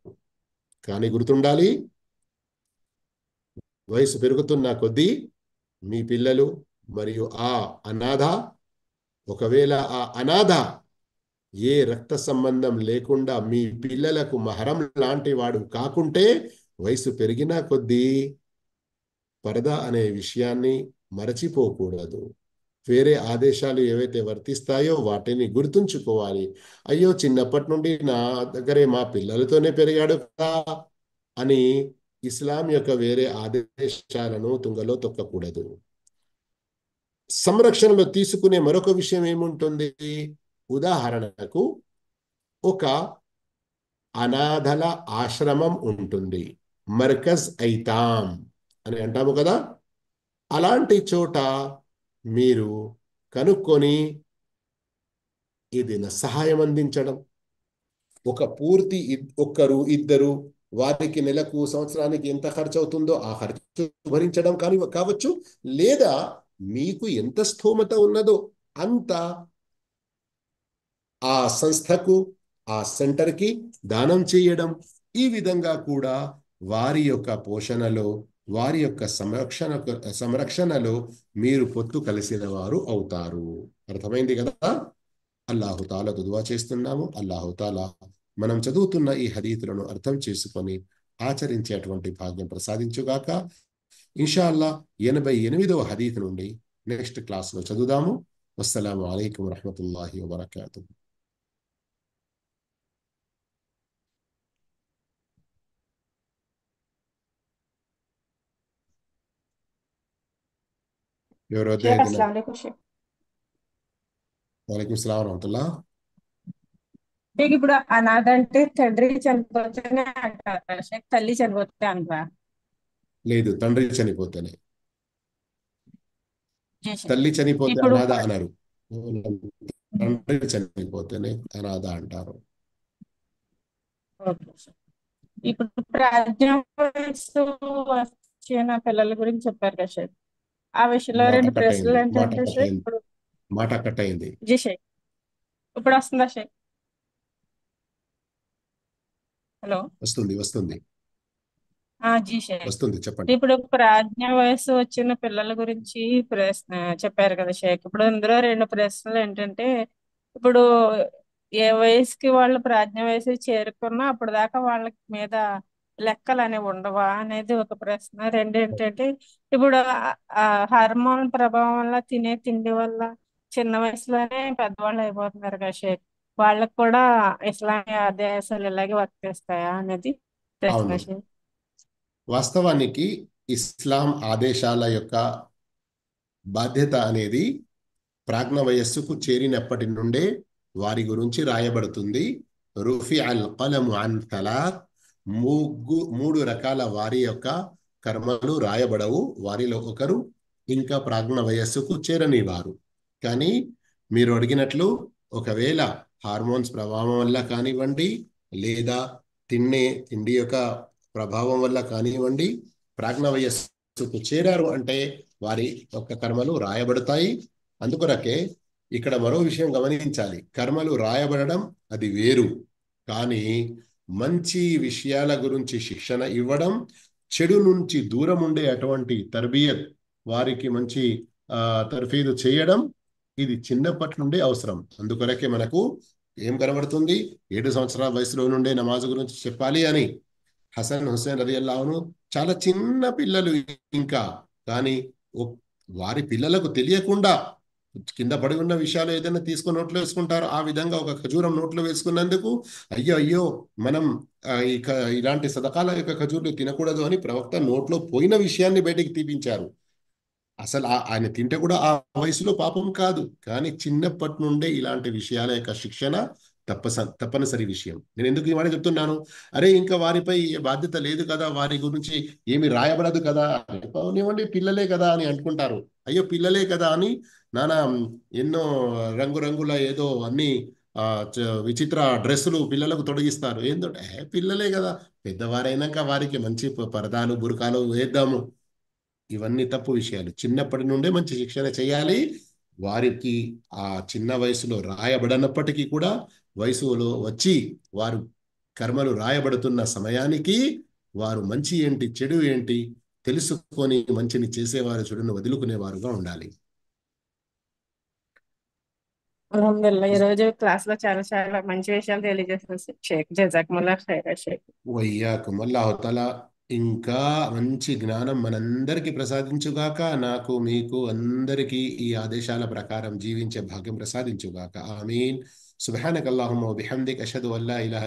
కానీ గుర్తుండాలి, వయసు పెరుగుతున్న కొద్దీ మీ పిల్లలు మరియు ఆ అనాథ, ఒకవేళ ఆ అనాథ ఏ రక్త సంబంధం లేకుండా మీ పిల్లలకు మహరం లాంటి వాడు కాకుంటే, వయసు పెరిగిన కొద్దీ పరదా అనే విషయాన్ని మరచిపోకూడదు. వేరే ఆదేశాలు ఏవైతే వర్తిస్తాయో వాటిని గుర్తుంచుకోవాలి. అయ్యో, చిన్నప్పటి నుండి నా దగ్గరే మా పిల్లలతోనే పెరిగాడు కదా అని ఇస్లాం యొక్క వేరే ఆదేశాలను తుంగలో తొక్కకూడదు. సంరక్షణలో తీసుకునే మరొక విషయం ఏముంటుంది? ఉదాహరణకు, ఒక అనాథల ఆశ్రమం ఉంటుంది, మర్కజ్ ఐతాం అని అంటాము కదా. అలాంటి చోట మీరు కనుక్కొని ఏదైనా సహాయం అందించడం, ఒక పూర్తి ఒక్కరు ఇద్దరు వారికి నెలకు సంవత్సరానికి ఎంత ఖర్చు అవుతుందో ఆ ఖర్చు భరించడం కావచ్చు, లేదా మీకు ఎంత స్థోమత ఉన్నదో అంత ఆ సంస్థకు, ఆ సెంటర్కి దానం చేయడం. ఈ విధంగా కూడా వారి యొక్క పోషణలో, వారి యొక్క సంరక్షణలో మీరు పొత్తు కలిసిన వారు అవుతారు. అర్థమైంది కదా? అల్లాహుతాలాతో దువా చేస్తున్నాము, అల్లాహుతాలా మనం చదువుతున్న ఈ హదీతులను అర్థం చేసుకొని ఆచరించేటువంటి భాగ్యం ప్రసాదించుగాక. ఇన్షా అల్లా 88వ హదీత్ నుండి నెక్స్ట్ క్లాస్లో చదువుదాము. వస్సలాము అలైకుం వరహ్మతుల్లాహి వబరకాతుహు. ఎవరు शेख వద్ద? अस्सलाम वालेकुम शेख. వాలేకుం సలాం వరహమతుల్లా. शेख ఇప్పుడు అనాథ అంటే తండ్రి చనిపోతేనే అంటారా షేక్, తల్లి చనిపోతే అంటారా? లేదు, తండ్రి చనిపోతేనే. జీ షేక్. తల్లి చనిపోతే ఇప్పుడు అనాథ అనరు, తండ్రి చనిపోతేనే అనాథ అంటారు. ఓకే షేక్. ఇప్పుడు ప్రాజ్ఞ వయస్సు వచ్చిన పిల్లల గురించి చెప్పారు కదా షేక్. ఆ విషయంలో మాట రెండు కట్ ప్రశ్నలు అయింది, మాట ఏంటంటే కట్ షేక్, అయింది, ఇప్పుడు మాట కట్ అయింది. జీ షేక్ ఇప్పుడు వస్తుందా షేక్? హలో. వస్తుంది వస్తుంది జీ షేక్. వస్తుంది, చెప్పండి. ఇప్పుడు ప్రాజ్ఞ వయస్సు వచ్చిన పిల్లల గురించి ప్రశ్న చెప్పారు కదా షేక్. ఇప్పుడు ఇందులో రెండు ప్రశ్నలు ఏంటంటే, ఇప్పుడు ఏ వయసుకి వాళ్ళు ప్రాజ్ఞ వయసు చేరుకున్నా అప్పుడు దాకా వాళ్ళ మీద లెక్కలు అనేవి ఉండవా అనేది ఒక ప్రశ్న. రెండు ఏంటంటే, ఇప్పుడు ఆ హార్మోన్ ప్రభావం వల్ల, తినే తిండి వల్ల చిన్న వయసులోనే పెద్దవాళ్ళు అయిపోతున్నారు కదా షేక్. వాళ్ళకు కూడా ఇస్లామీ ఆదేశాలు ఇలాగే వర్తిస్తాయా అనేది ప్రశ్న అవును, షేక్. వాస్తవానికి ఇస్లాం ఆదేశాల యొక్క బాధ్యత అనేది ప్రాజ్ఞ వయస్సుకు చేరినప్పటి నుండే వారి గురించి రాయబడుతుంది. రుఫి అల్ కలము అన్ తలాత్, మూడు రకాల వారి యొక్క కర్మలు రాయబడవు. వారిలో ఒకరు ఇంకా ప్రాజ్ఞ వయస్సుకు చేరని వారు. కానీ మీరు అడిగినట్లు, ఒకవేళ హార్మోన్స్ ప్రభావం వల్ల కానివ్వండి, లేదా తిండి యొక్క ప్రభావం వల్ల కానివ్వండి, ప్రాజ్ఞ వయస్సుకు చేరారు అంటే వారి యొక్క కర్మలు రాయబడతాయి. అందుకొరకే ఇక్కడ మరో విషయం గమనించాలి. కర్మలు రాయబడడం అది వేరు, కానీ మంచి విషయాల గురించి శిక్షణ ఇవ్వడం, చెడు నుంచి దూరం ఉండే అటువంటి తర్బియత్, వారికి మంచి తర్ఫీదు చేయడం, ఇది చిన్నప్పటి నుండే అవసరం. అందుకొరకే మనకు ఏం కనబడుతుంది? 7 సంవత్సరాల వయసులో నుండే నమాజు గురించి చెప్పాలి అని. హసన్ హుస్సేన్ రలియల్లాహును చాలా చిన్న పిల్లలు ఇంకా, కానీ వారి పిల్లలకు తెలియకుండా కింద పడి ఉన్న విషయాలు ఏదైనా తీసుకొని నోట్లో వేసుకుంటారో, ఆ విధంగా ఒక ఖజూరం నోట్లో వేసుకున్నందుకు అయ్యో అయ్యో మనం ఇలాంటి సదకాల యొక్క ఖజూర్లు తినకూడదు అని ప్రవక్త నోట్లో పోయిన విషయాన్ని బయటికి తీపించారు. అసలు ఆయన తింటే కూడా ఆ వయసులో పాపం కాదు, కానీ చిన్నప్పటి నుండే ఇలాంటి విషయాల యొక్క శిక్షణ తప్పనిసరి విషయం. నేను ఎందుకు ఈ మాట చెప్తున్నాను? అరే, ఇంకా వారిపై బాధ్యత లేదు కదా, వారి గురించి ఏమి రాయబడదు కదా, అవునివ్వండి పిల్లలే కదా అని అనుకుంటారు. అయ్యో, పిల్లలే కదా అని నానా ఎన్నో రంగురంగుల ఏదో అన్ని ఆ, విచిత్ర డ్రెస్సులు పిల్లలకు తొడిగిస్తారు. ఏంటంటే పిల్లలే కదా, పెద్దవారైనాక వారికి మంచి పరదాలు బురకాలు వేద్దాము. ఇవన్నీ తప్పు విషయాలు. చిన్నప్పటి నుండే మంచి శిక్షణ చేయాలి. వారికి ఆ చిన్న వయసులో రాయబడనప్పటికీ కూడా వయసులో వచ్చి వారు కర్మలు రాయబడుతున్న సమయానికి వారు మంచి ఏంటి చెడు ఏంటి తెలుసుకొని మంచిని చేసేవారు, చెడును వదులుకునేవారుగా ఉండాలి. అల్హమ్దుల్లా ఈ రోజు క్లాస్ లో చాలా చాలా మంచి విషయాలు తెలియజేసిన షేక్ జజాకుముల్లా ఖైర్ షేక్. వయ్యాకుం అల్లాహుతలా ఇంకా మంచి జ్ఞానం మనందరికీ ప్రసాదించుగాక. నాకు మీకు అందరికీ ఈ ఆదేశాల ప్రకారం జీవించే భాగ్యం ప్రసాదించుగాక. ఆమీన్. సుబ్హానక అల్లాహుమ్మ వబిహమ్దిక అష్హదు అల్లా ఇలాహ